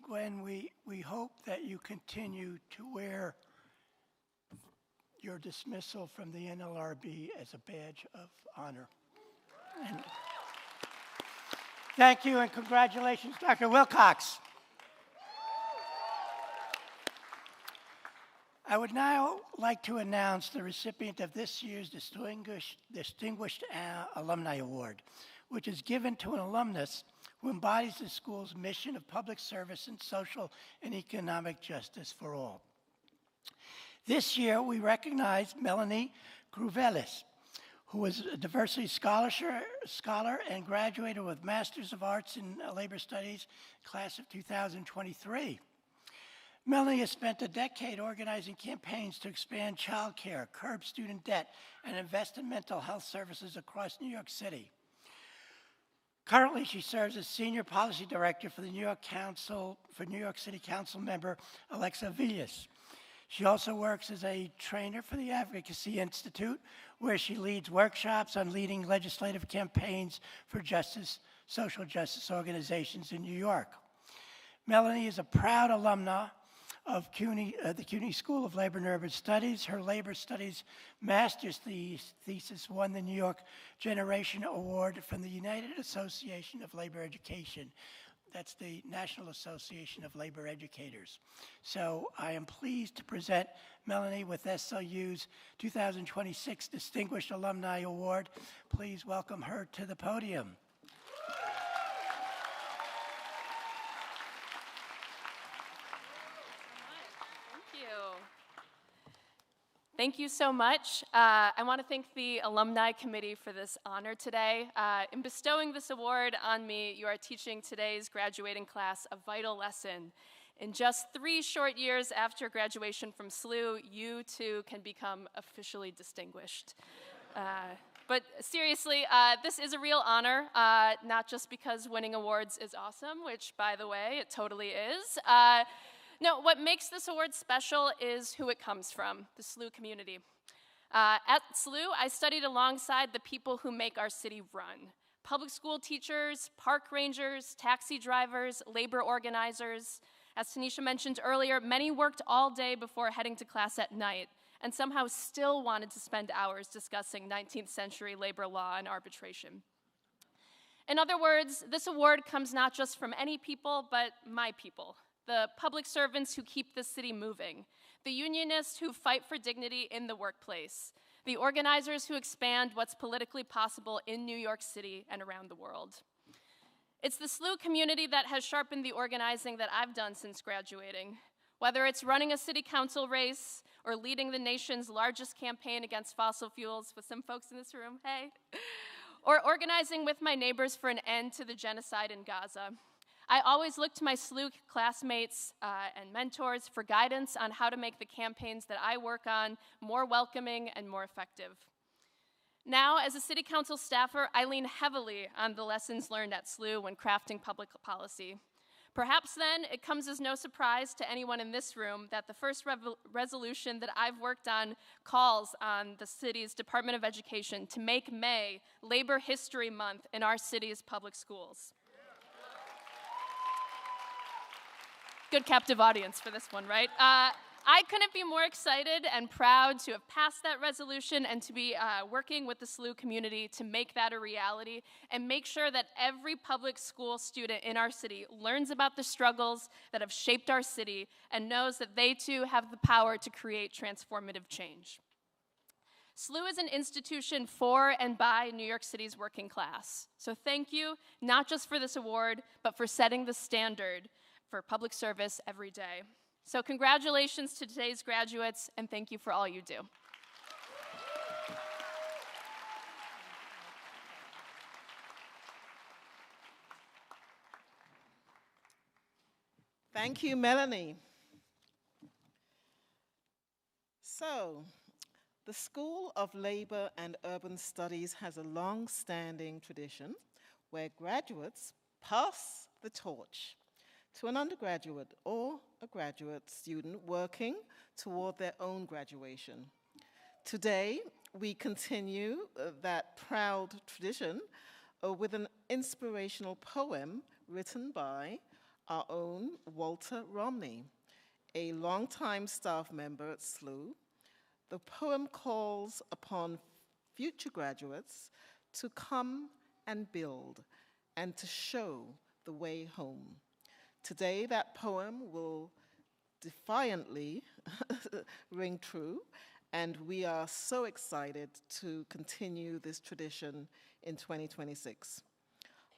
Gwen, we hope that you continue to wear your dismissal from the NLRB as a badge of honor. And thank you and congratulations, Dr. Wilcox. I would now like to announce the recipient of this year's Distinguished Alumni Award, which is given to an alumnus who embodies the school's mission of public service and social and economic justice for all. This year, we recognize Melanie Gruvelis, who was a diversity scholar and graduated with Masters of Arts in Labor Studies, class of 2023. Melanie has spent a decade organizing campaigns to expand child care, curb student debt, and invest in mental health services across New York City. Currently, she serves as Senior Policy Director for the New York City Council member Alexa Villas. She also works as a trainer for the Advocacy Institute, where she leads workshops on leading legislative campaigns for social justice organizations in New York. Melanie is a proud alumna of the CUNY School of Labor and Urban Studies. Her Labor Studies master's thesis won the New York Generation Award from the United Association of Labor Education. That's the National Association of Labor Educators. So I am pleased to present Melanie with SLU's 2026 Distinguished Alumni Award. Please welcome her to the podium. Thank you so much. I want to thank the Alumni Committee for this honor today. In bestowing this award on me, you are teaching today's graduating class a vital lesson. In just 3 short years after graduation from SLU, you too can become officially distinguished. But seriously, this is a real honor, not just because winning awards is awesome, which, by the way, it totally is. No, what makes this award special is who it comes from, the SLU community. At SLU, I studied alongside the people who make our city run. Public school teachers, park rangers, taxi drivers, labor organizers. As Tanisha mentioned earlier, many worked all day before heading to class at night, and somehow still wanted to spend hours discussing 19th century labor law and arbitration. In other words, this award comes not just from any people, but my people. The public servants who keep this city moving, the unionists who fight for dignity in the workplace, the organizers who expand what's politically possible in New York City and around the world. It's the SLU community that has sharpened the organizing that I've done since graduating, whether it's running a city council race or leading the nation's largest campaign against fossil fuels with some folks in this room, hey, or organizing with my neighbors for an end to the genocide in Gaza. I always look to my SLU classmates and mentors for guidance on how to make the campaigns that I work on more welcoming and more effective. Now, as a city council staffer, I lean heavily on the lessons learned at SLU when crafting public policy. Perhaps then, it comes as no surprise to anyone in this room that the first resolution that I've worked on calls on the city's Department of Education to make May Labor History Month in our city's public schools. Good captive audience for this one, right? I couldn't be more excited and proud to have passed that resolution and to be working with the SLU community to make that a reality and make sure that every public school student in our city learns about the struggles that have shaped our city and knows that they too have the power to create transformative change. SLU is an institution for and by New York City's working class. So thank you, not just for this award, but for setting the standard for public service every day. So congratulations to today's graduates, and thank you for all you do. Thank you, Melanie. So, the School of Labor and Urban Studies has a long-standing tradition where graduates pass the torch to an undergraduate or a graduate student working toward their own graduation. Today, we continue that proud tradition with an inspirational poem written by our own Walter Romney, a longtime staff member at SLU. The poem calls upon future graduates to come and build and to show the way home. Today, that poem will defiantly ring true, and we are so excited to continue this tradition in 2026.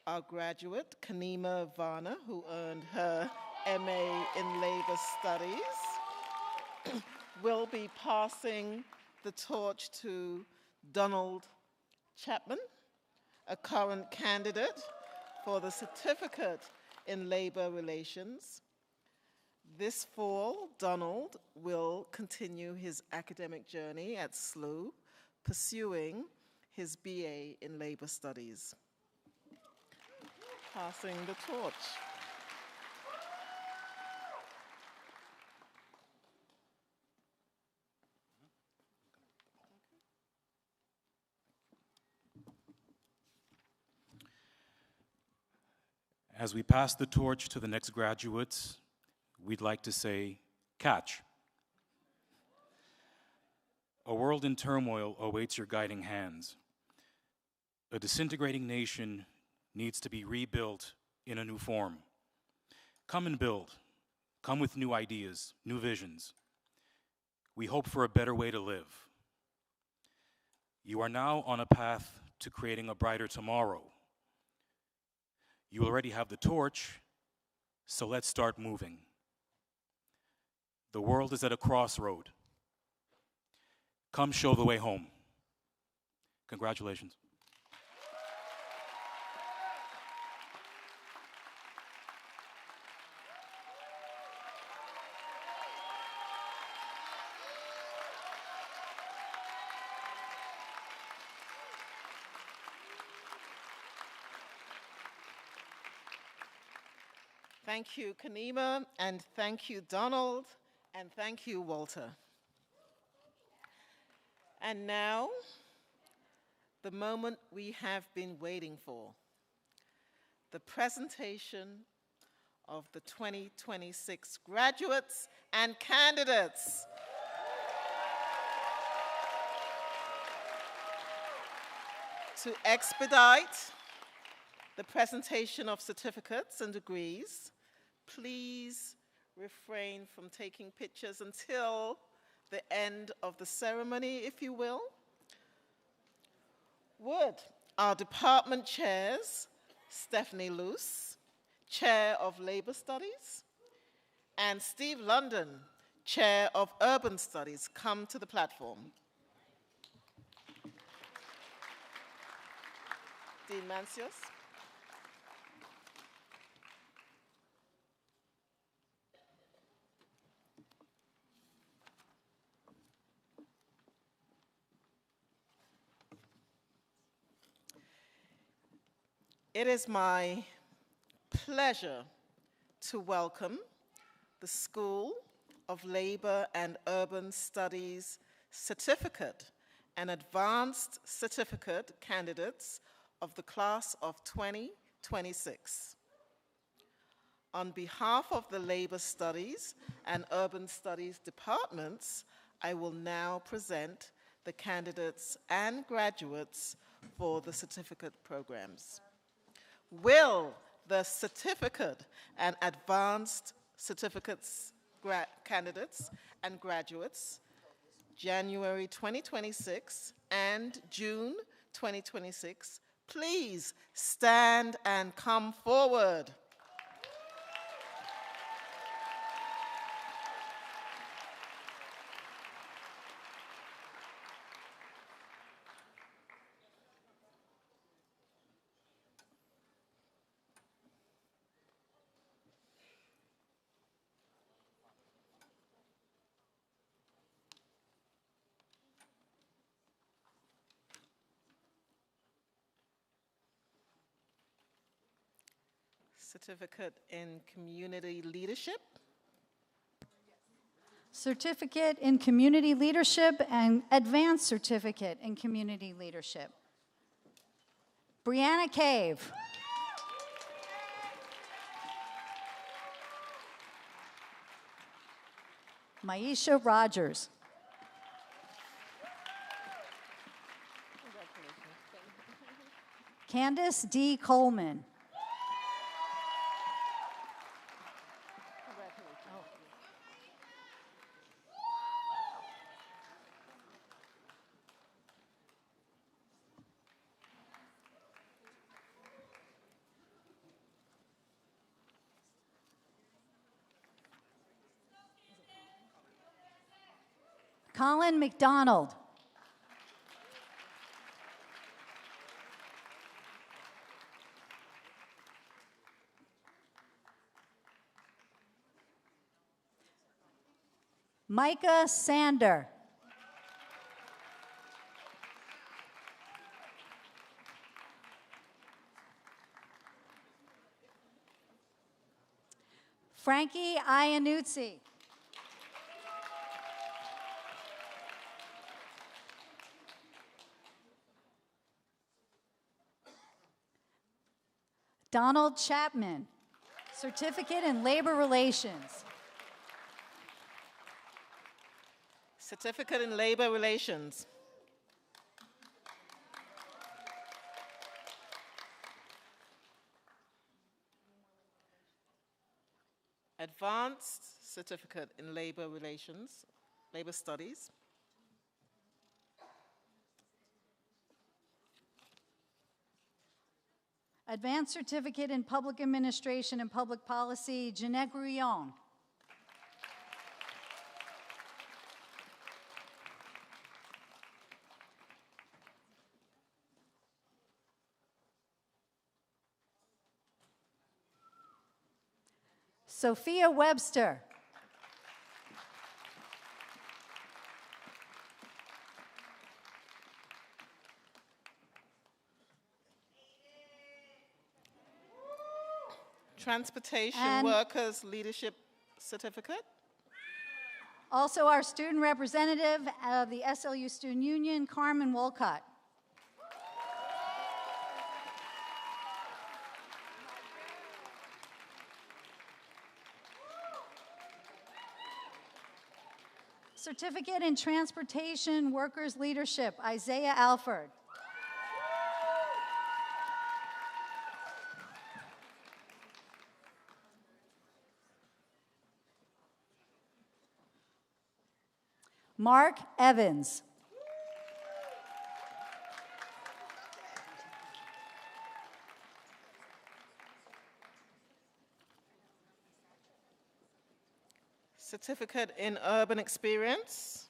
Our graduate, Kanima Varna, who earned her MA in Labor Studies, will be passing the torch to Donald Chapman, a current candidate for the certificate in labor relations. This fall, Donald will continue his academic journey at SLU, pursuing his BA in labor studies. Passing the torch. As we pass the torch to the next graduates, we'd like to say, catch. A world in turmoil awaits your guiding hands. A disintegrating nation needs to be rebuilt in a new form. Come and build. Come with new ideas, new visions. We hope for a better way to live. You are now on a path to creating a brighter tomorrow. You already have the torch, so let's start moving. The world is at a crossroad. Come show the way home. Congratulations. Thank you, Kanima, and thank you, Donald, and thank you, Walter. And now, the moment we have been waiting for, the presentation of the 2026 graduates and candidates. To expedite the presentation of certificates and degrees, please refrain from taking pictures until the end of the ceremony, if you will. Would our department chairs, Stephanie Luce, Chair of Labor Studies, and Steve London, Chair of Urban Studies, come to the platform? Dean Mancios. It is my pleasure to welcome the School of Labor and Urban Studies Certificate and Advanced Certificate candidates of the class of 2026. On behalf of the Labor Studies and Urban Studies departments, I will now present the candidates and graduates for the certificate programs. Will the certificate and advanced certificates candidates and graduates, January 2026 and June 2026, please stand and come forward. Certificate in Community Leadership. Certificate in Community Leadership and Advanced Certificate in Community Leadership. Brianna Cave. Maisha Rogers. Candace D. Coleman. Colin McDonald. Micah Sander. Frankie Iannuzzi. Donald Chapman, Certificate in Labor Relations. Certificate in Labor Relations. Advanced Certificate in Labor Relations, Labor Studies. Advanced Certificate in Public Administration and Public Policy, Jeanette Gruillon. Sophia Webster. Transportation Workers Leadership Certificate. Also our student representative of the SLU Student Union, Carmen Wolcott. Certificate in Transportation Workers Leadership, Isaiah Alford. Mark Evans. Certificate in Urban Experience.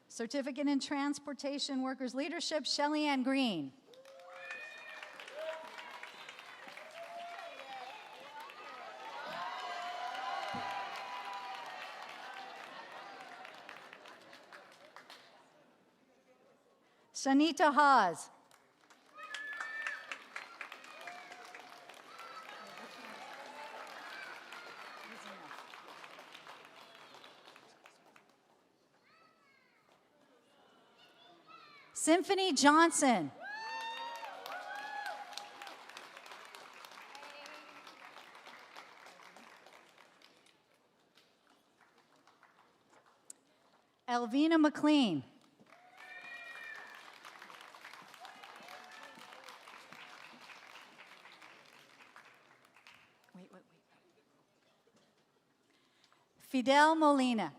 Certificate in Transportation Workers Leadership, Shelley Ann Green. Shanita Haas. Symphony Johnson. Elvina McLean. Wait. Fidel Molina.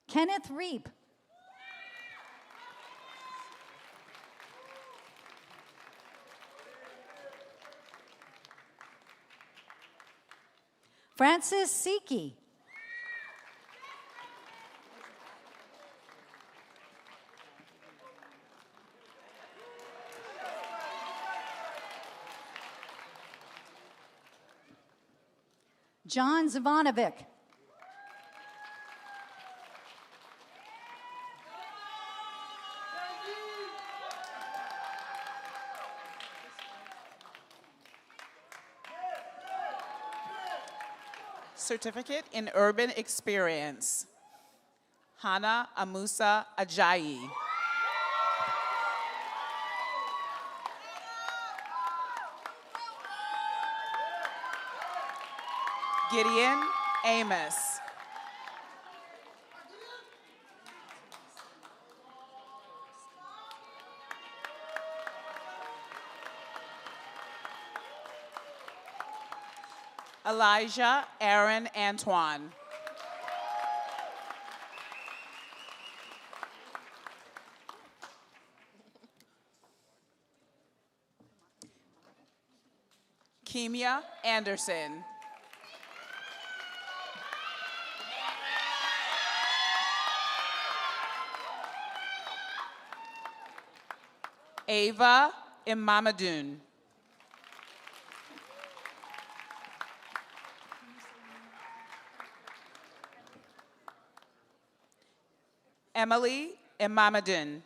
Kenneth Reap. Francis Siki. John Zvanovic. Certificate in Urban Experience, Hana Amusa Ajayi. Gideon Amos. Elijah Aaron Antoine. Kimia Anderson. Ava Imamadun. Emily Imamadun.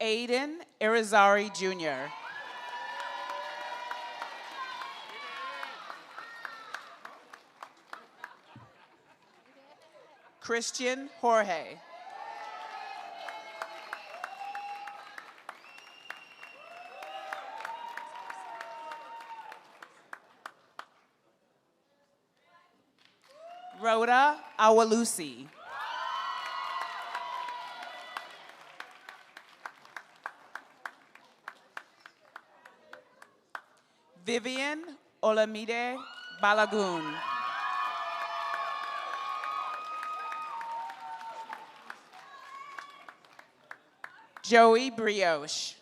Aiden Irizarry Jr. Christian Jorge. Rhoda Awalusi. Vivian Olamide Balagoon. Joey Brioche.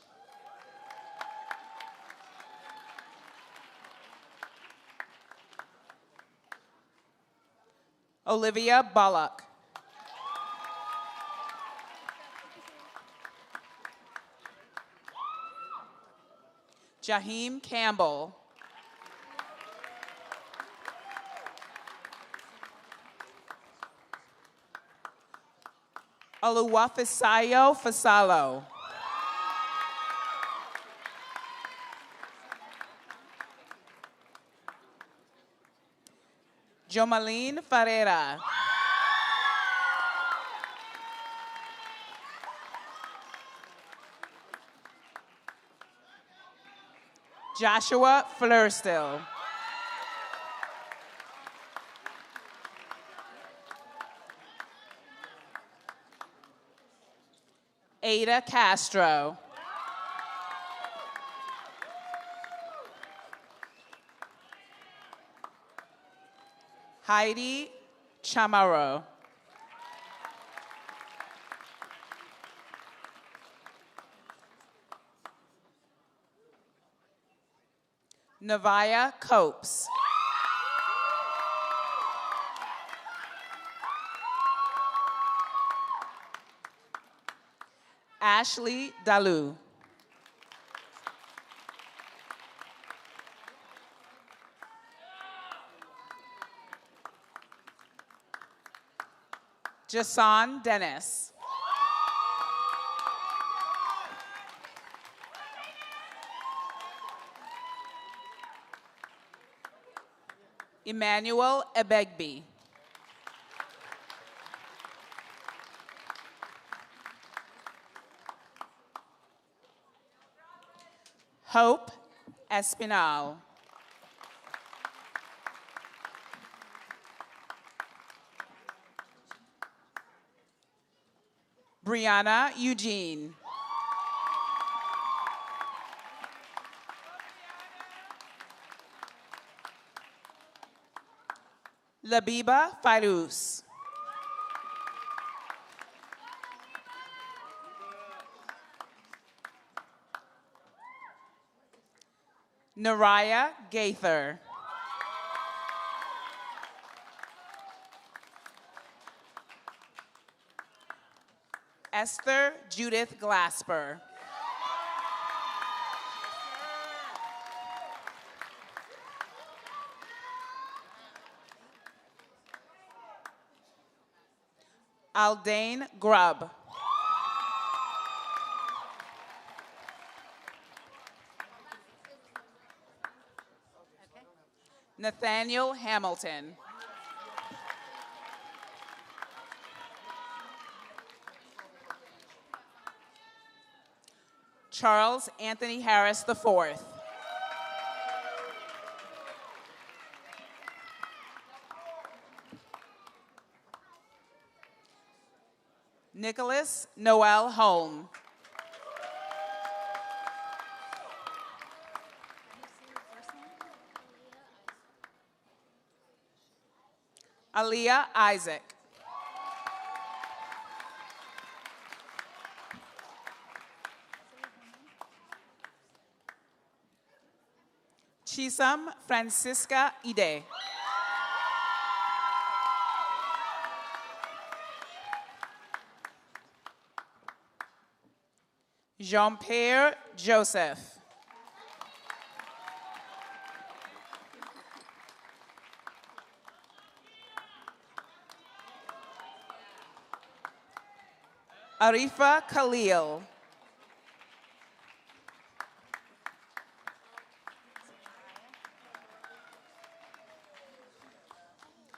Olivia Bullock. Jaheim Campbell. Oluwafisayo Fasalo. Jomaline Ferreira. Joshua Flurstill. Ada Castro. Heidi Chamorro. Navaya Copes. Ashley Dalu. Jason Dennis. Emmanuel Ebegbi. Hope Espinal. Brianna Eugene. Labiba Fairuz. Naraya Gaither. Esther Judith Glasper. Aldane Grubb. Nathaniel Hamilton. Charles Anthony Harris IV. Nicholas Noel Holm. Aaliyah Isaac. Chisam Francisca Ide. Jean-Pierre Joseph. Arifa Khalil.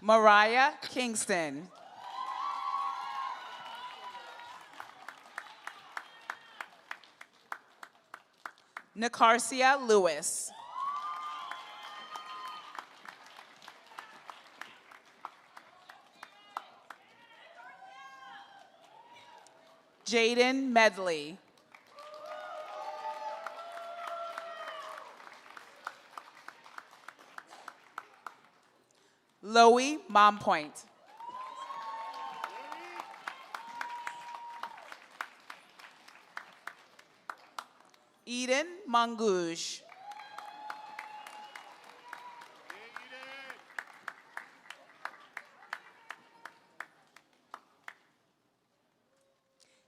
Mariah Kingston. Nicarcia Lewis. Jaden Medley. Loie Mompoint. Eden Mangouge.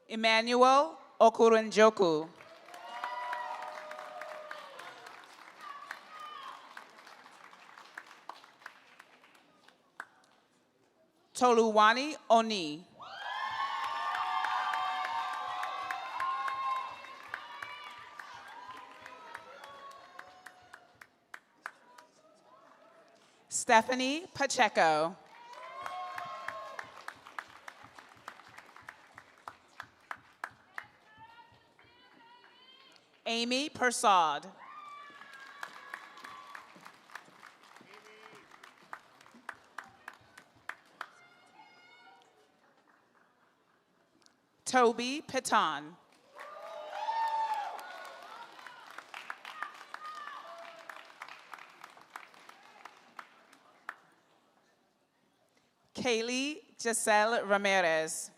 Emmanuel Okurunjoku. Toluwani Oni. Stephanie Pacheco. Amy Persaud. Toby Piton. Kaylee Giselle Ramirez.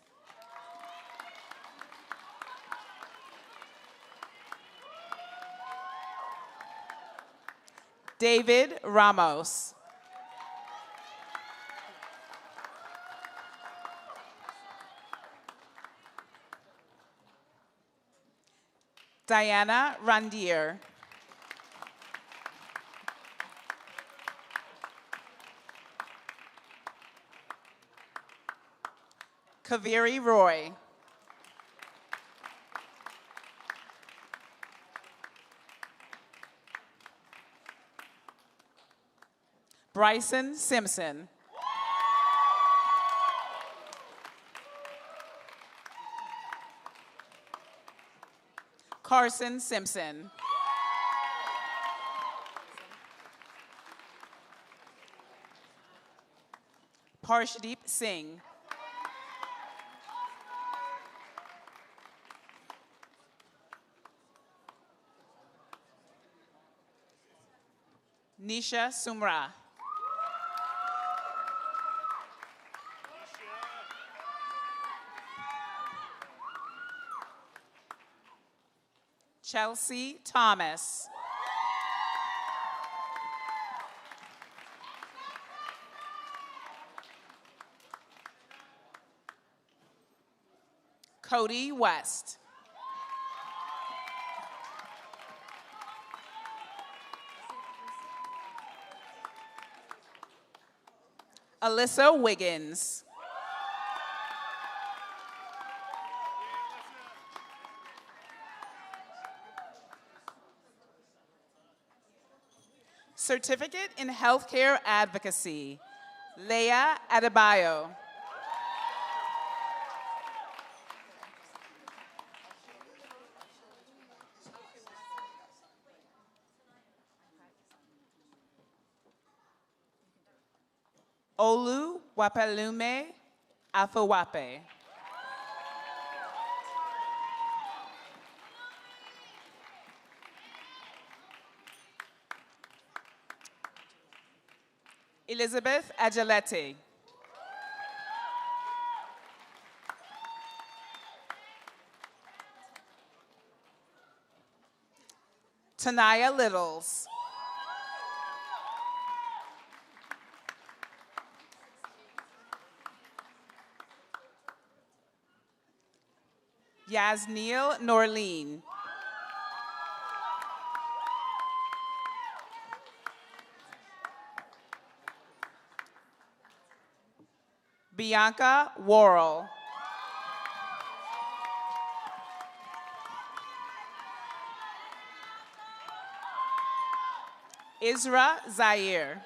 David Ramos. Diana Randier. Kaveri Roy. Bryson Simpson. Carson Simpson. Parshdeep Singh. Nisha Sumra. Chelsea Thomas. Cody West. Alyssa Wiggins. Certificate in Healthcare Advocacy, Leah Adebayo. Olu Wapelume Afawape. Elizabeth Agilete. Tanaya Littles. Yasneil Norleen. Bianca Worrell. Isra Zaire.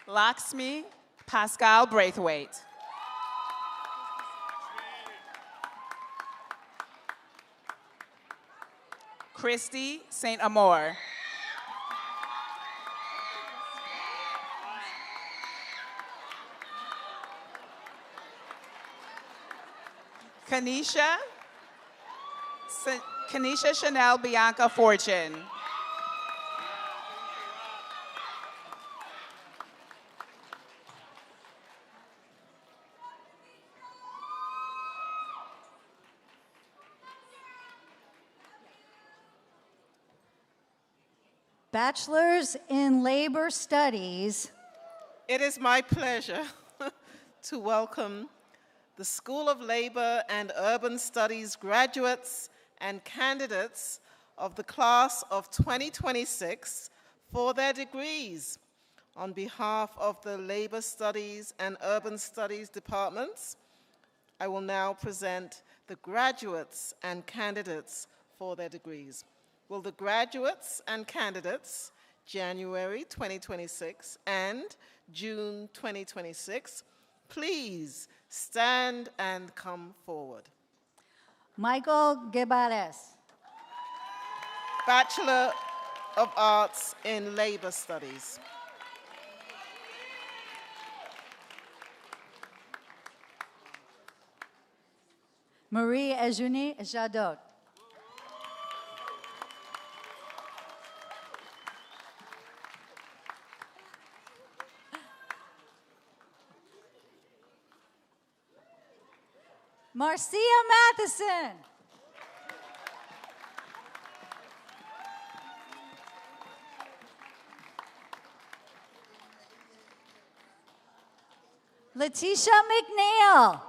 Laxmi Pascal Braithwaite. Christy St. Amour. Kanisha Chanel Bianca Fortune. Bachelor's in Labor Studies. It is my pleasure to welcome the School of Labor and Urban Studies graduates and candidates of the class of 2026 for their degrees. On behalf of the Labor Studies and Urban Studies departments, I will now present the graduates and candidates for their degrees. Will the graduates and candidates, January 2026 and June 2026, please stand and come forward. Michael Guebares. Bachelor of Arts in Labor Studies. Marie Eugenie Jadot. Marcia Matheson. Letitia McNeil.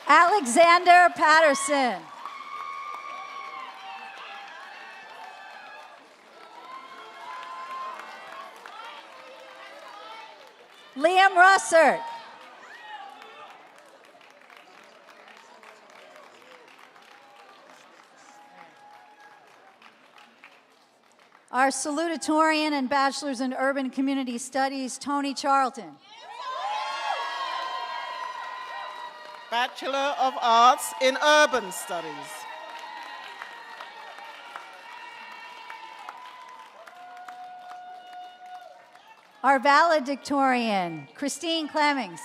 Alexander Patterson. Liam Russert. Our salutatorian and bachelor's in urban community studies, Tony Charlton. Bachelor of Arts in Urban Studies. Our valedictorian, Christine Clemmings.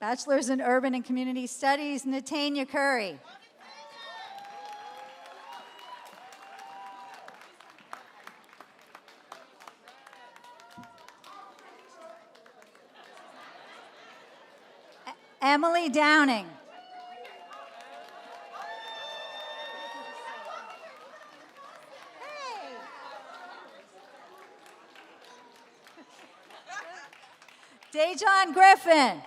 Bachelor's in Urban and Community Studies, Natania Curry. Emily Downing. Dejon Griffin.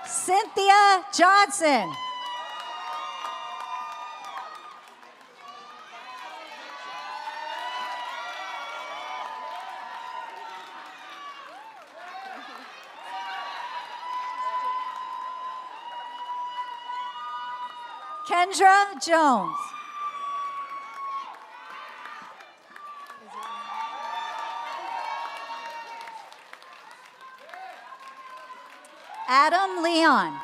Cynthia Johnson. Kendra Jones. Adam Leon.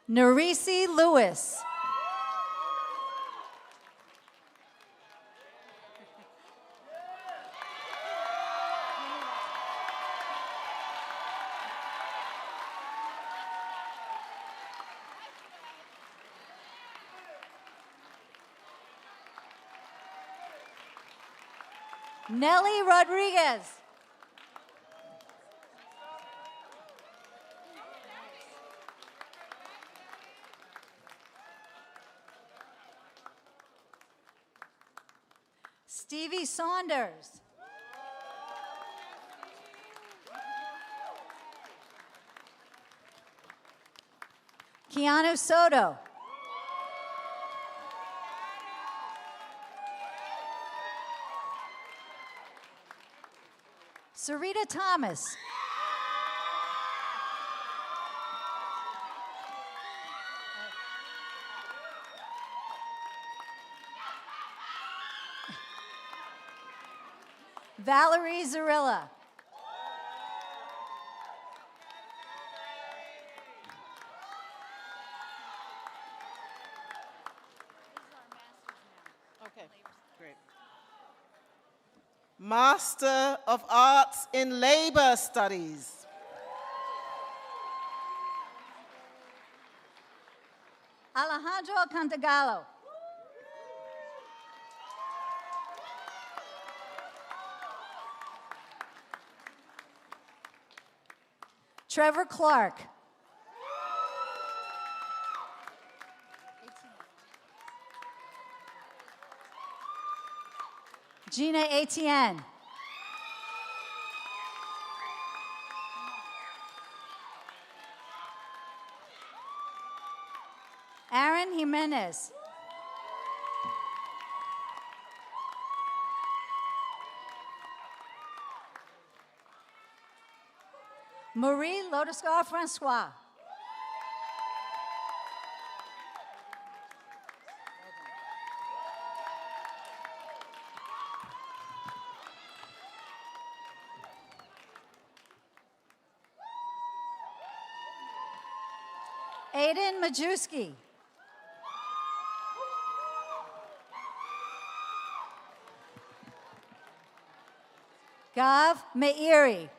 Narisi Lewis. Nelly Rodriguez. Stevie Saunders. Keanu Soto. Sarita Thomas. Valerie Zarilla. Okay, great. Master of Arts in Labor Studies. Alejandro Cantagallo. Trevor Clark. Gina Etienne. Aaron Jimenez. Marie Lodescar Francois. Aiden Majewski. Gav Meiri.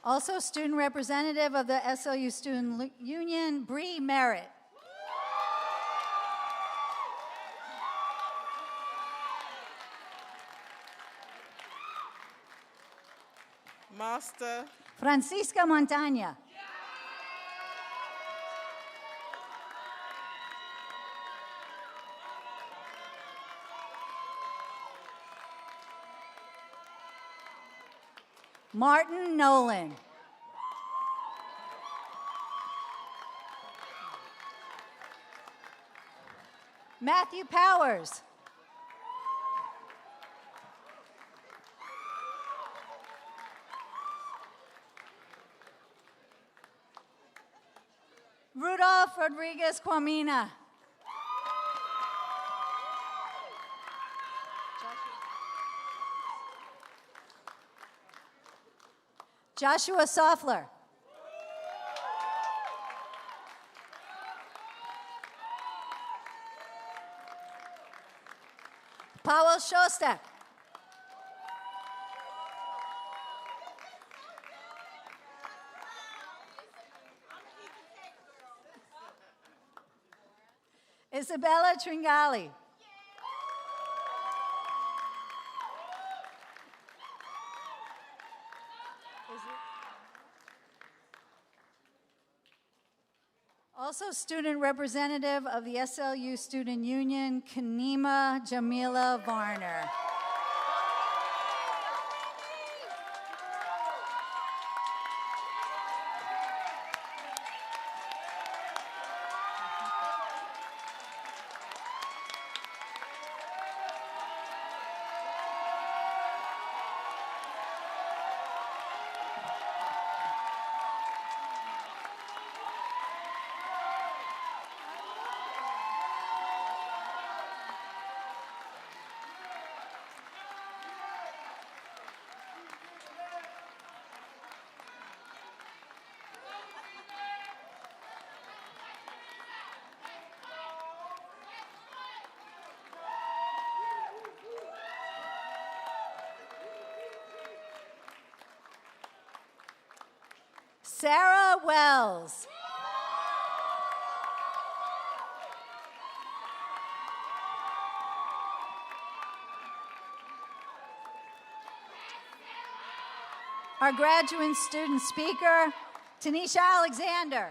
Also, student representative of the SLU Student Union, Bree Merritt. Master Francisca Montaña. Martin Nolan. Matthew Powers. Rudolph Rodriguez Quamina. Joshua Soffler. Paweł Szostak. Isabella Tringali. Also student representative of the SLU Student Union, Kanima Jamila Varner. Sarah Wells. Our graduate student speaker, Tanisha Alexander.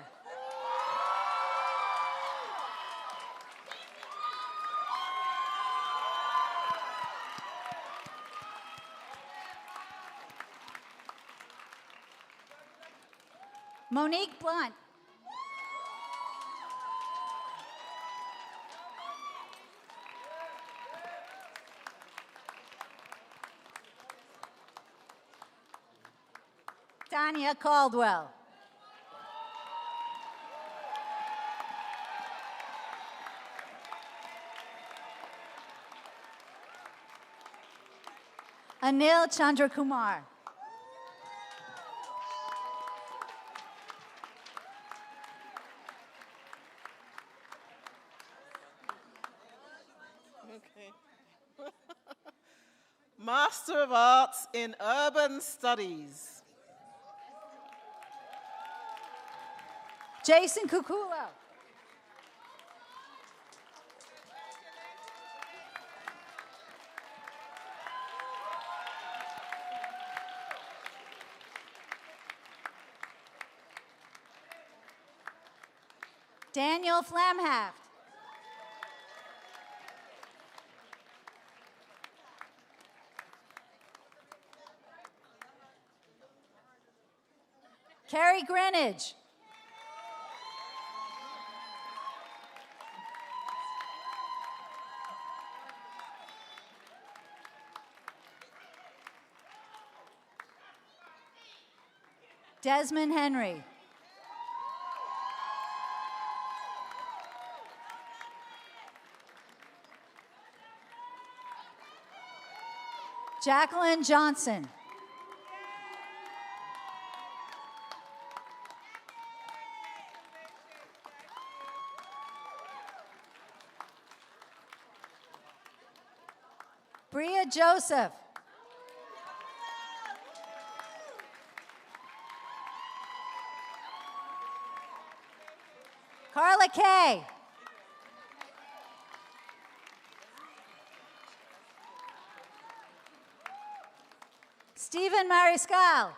Monique Blunt. Tanya Caldwell. Anil Chandrakumar. Okay. Master of Arts in Urban Studies. Jason Kukulo. Daniel Flamhaft. Carrie Greenidge. Desmond Henry. Jacqueline Johnson. Bria Joseph. Carla Kay. Stephen Mariscal.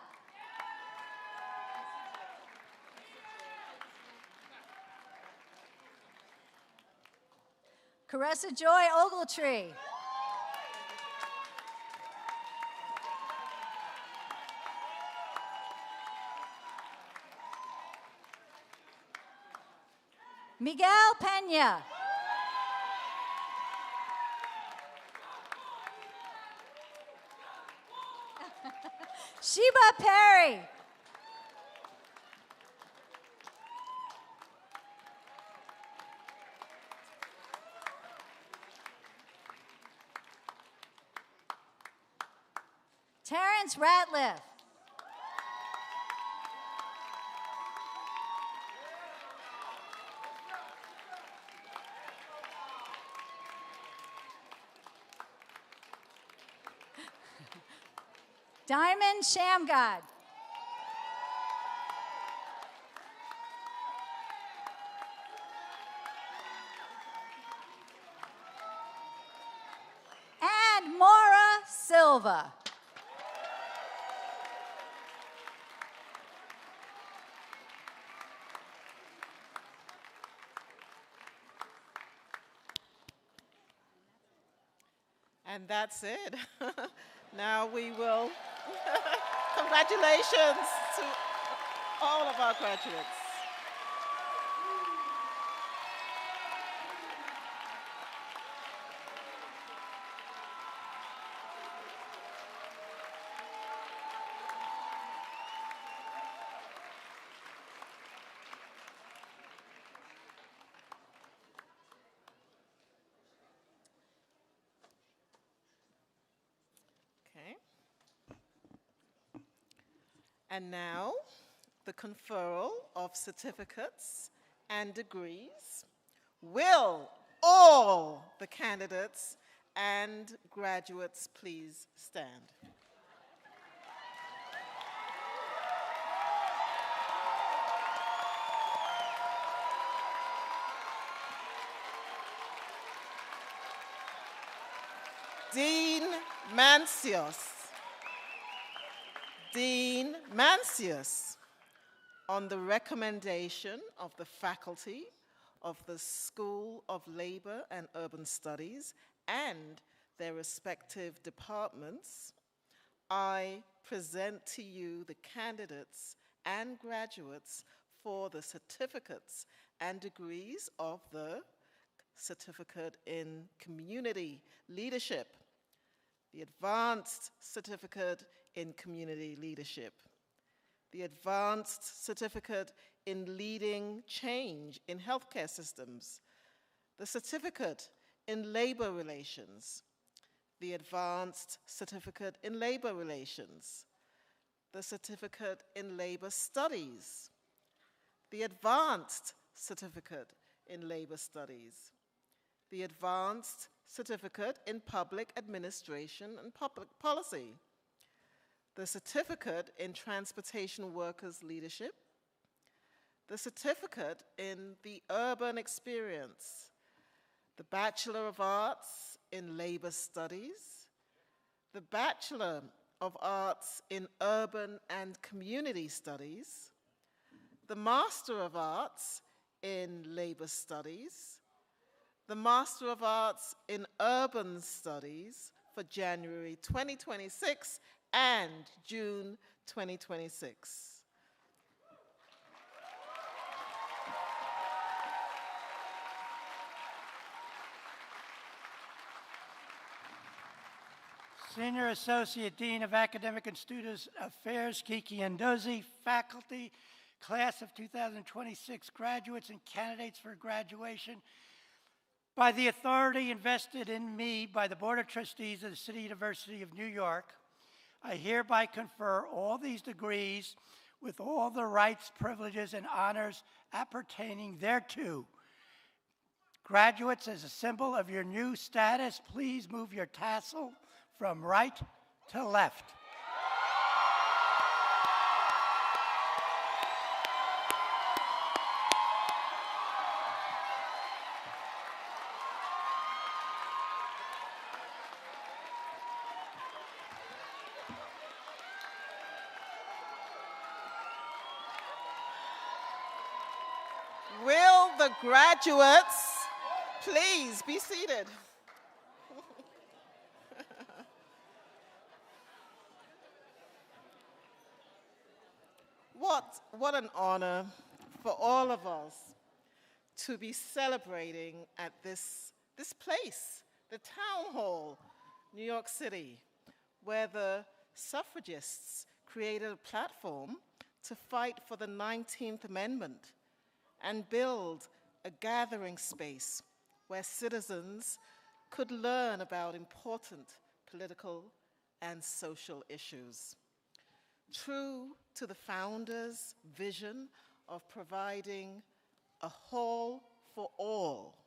Caressa Joy Ogletree. Miguel Pena. Sheba Perry. Terrence Ratliff. Diamond Shamgod. And Maura Silva. And that's it. Now we will, congratulations to all of our graduates. Okay. And now, the conferral of certificates and degrees. Will all the candidates and graduates please stand? Dean Mancius. Dean Mancius, on the recommendation of the faculty of the School of Labor and Urban Studies and their respective departments, I present to you the candidates and graduates for the certificates and degrees of the Certificate in Community Leadership, the Advanced Certificate in Community Leadership, the Advanced Certificate in Leading Change in Healthcare Systems, the Certificate in Labor Relations, the Advanced Certificate in Labor Relations, the Certificate in Labor Studies, the Advanced Certificate in Labor Studies, the Advanced Certificate in Public Administration and Public Policy, the Certificate in Transportation Workers Leadership, the Certificate in the Urban Experience, the Bachelor of Arts in Labor Studies, the Bachelor of Arts in Urban and Community Studies, the Master of Arts in Labor Studies, the Master of Arts in Urban Studies for January 2026 and June 2026. Senior Associate Dean of Academic and Student Affairs, Kiki Ndozi, faculty, class of 2026 graduates and candidates for graduation. By the authority invested in me by the Board of Trustees of the City University of New York, I hereby confer all these degrees with all the rights, privileges, and honors appertaining thereto. Graduates, as a symbol of your new status, please move your tassel from right to left. Will the graduates please be seated? What an honor for all of us to be celebrating at this place, the Town Hall, New York City, where the suffragists created a platform to fight for the 19th Amendment and build a gathering space where citizens could learn about important political and social issues. True to the founders' vision of providing a hall for all,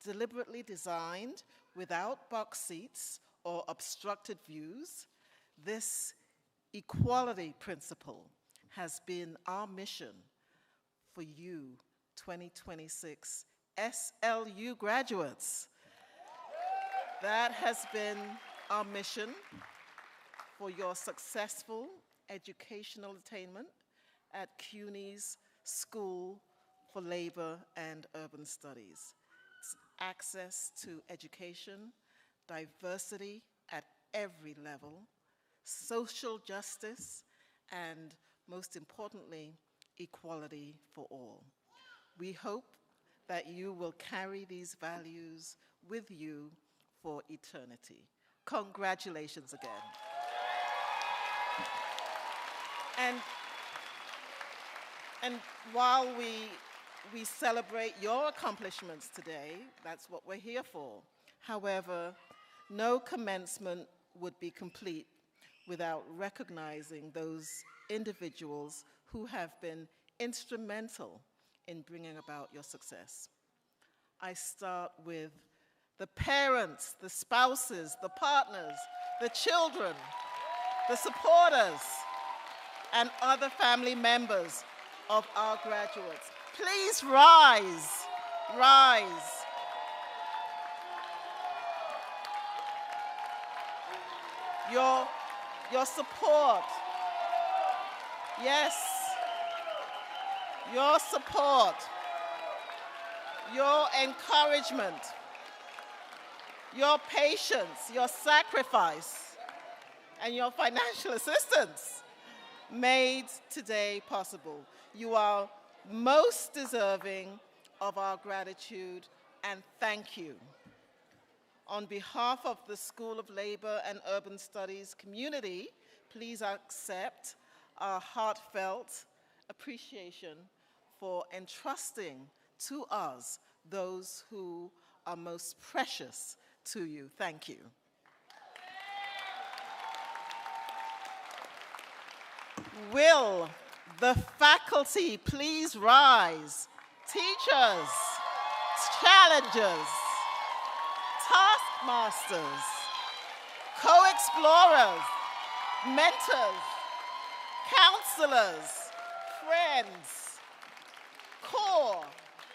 deliberately designed without box seats or obstructed views, this equality principle has been our mission for you, 2026 SLU graduates. That has been our mission for your successful educational attainment at CUNY's School for Labor and Urban Studies. It's access to education, diversity at every level, social justice, and most importantly, equality for all. We hope that you will carry these values with you for eternity. Congratulations again. And while we celebrate your accomplishments today, that's what we're here for. However, no commencement would be complete without recognizing those individuals who have been instrumental in bringing about your success. I start with the parents, the spouses, the partners, the children, the supporters, and other family members of our graduates. Please rise, rise. Your support, yes, your support, your encouragement, your patience, your sacrifice, and your financial assistance made today possible. You are most deserving of our gratitude, and thank you. On behalf of the School of Labor and Urban Studies community, please accept our heartfelt appreciation for entrusting to us those who are most precious to you. Thank you. Will the faculty please rise? Teachers, challengers, taskmasters, co-explorers, mentors, counselors, friends, core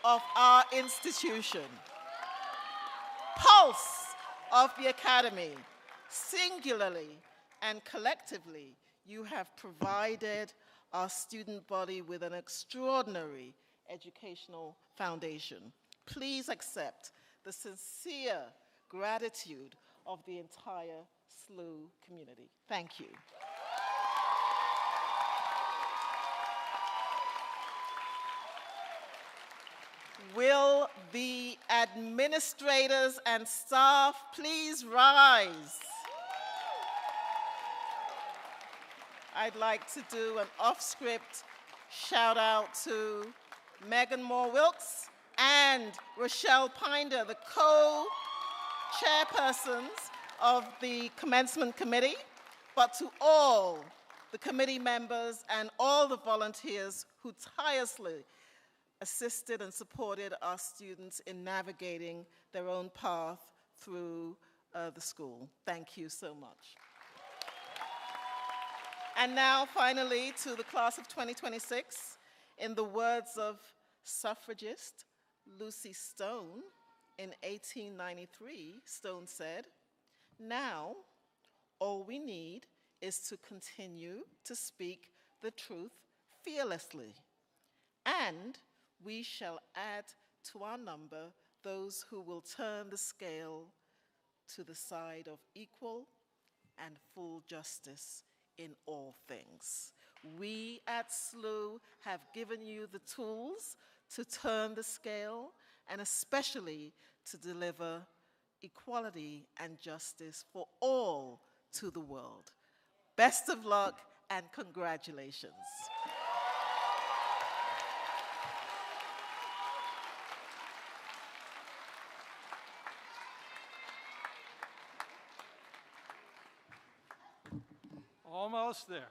of our institution, pulse of the academy, singularly and collectively, you have provided our student body with an extraordinary educational foundation. Please accept the sincere gratitude of the entire SLU community. Thank you. Will the administrators and staff please rise? I'd like to do an off-script shout out to Megan Moore-Wilkes, and Rochelle Pinder, the co-chairpersons of the Commencement Committee, but to all the committee members and all the volunteers who tirelessly assisted and supported our students in navigating their own path through the school. Thank you so much. And now, finally, to the class of 2026, in the words of suffragist Lucy Stone in 1893, Stone said, "Now, all we need is to continue to speak the truth fearlessly, and we shall add to our number those who will turn the scale to the side of equal and full justice in all things." We at SLU have given you the tools to turn the scale and especially to deliver equality and justice for all to the world. Best of luck and congratulations. Almost there.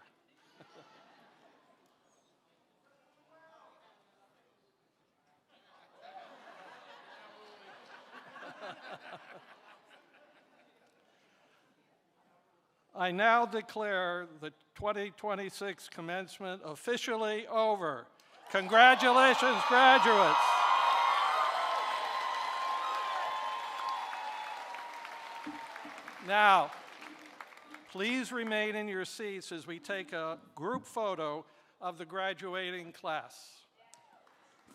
I now declare the 2026 commencement officially over. Congratulations, graduates. Now, please remain in your seats as we take a group photo of the graduating class.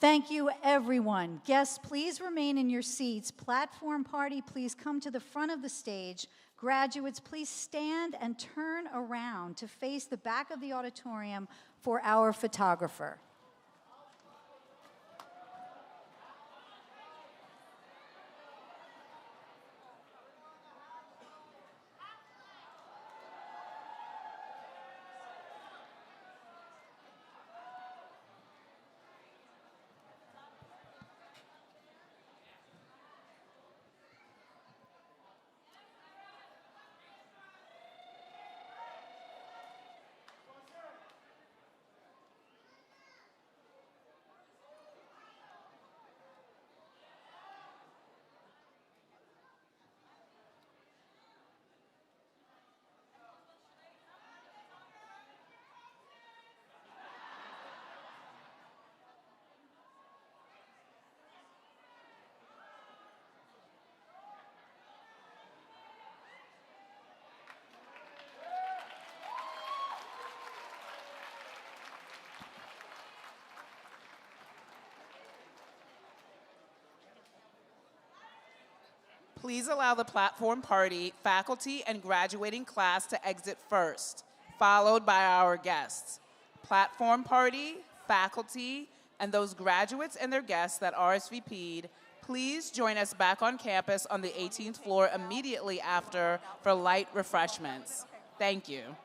Thank you, everyone. Guests, please remain in your seats. Platform party, please come to the front of the stage. Graduates, please stand and turn around to face the back of the auditorium for our photographer. Please allow the platform party, faculty, and graduating class to exit first, followed by our guests. Platform party, faculty, and those graduates and their guests that RSVP'd, please join us back on campus on the 18th floor immediately after for light refreshments. Thank you.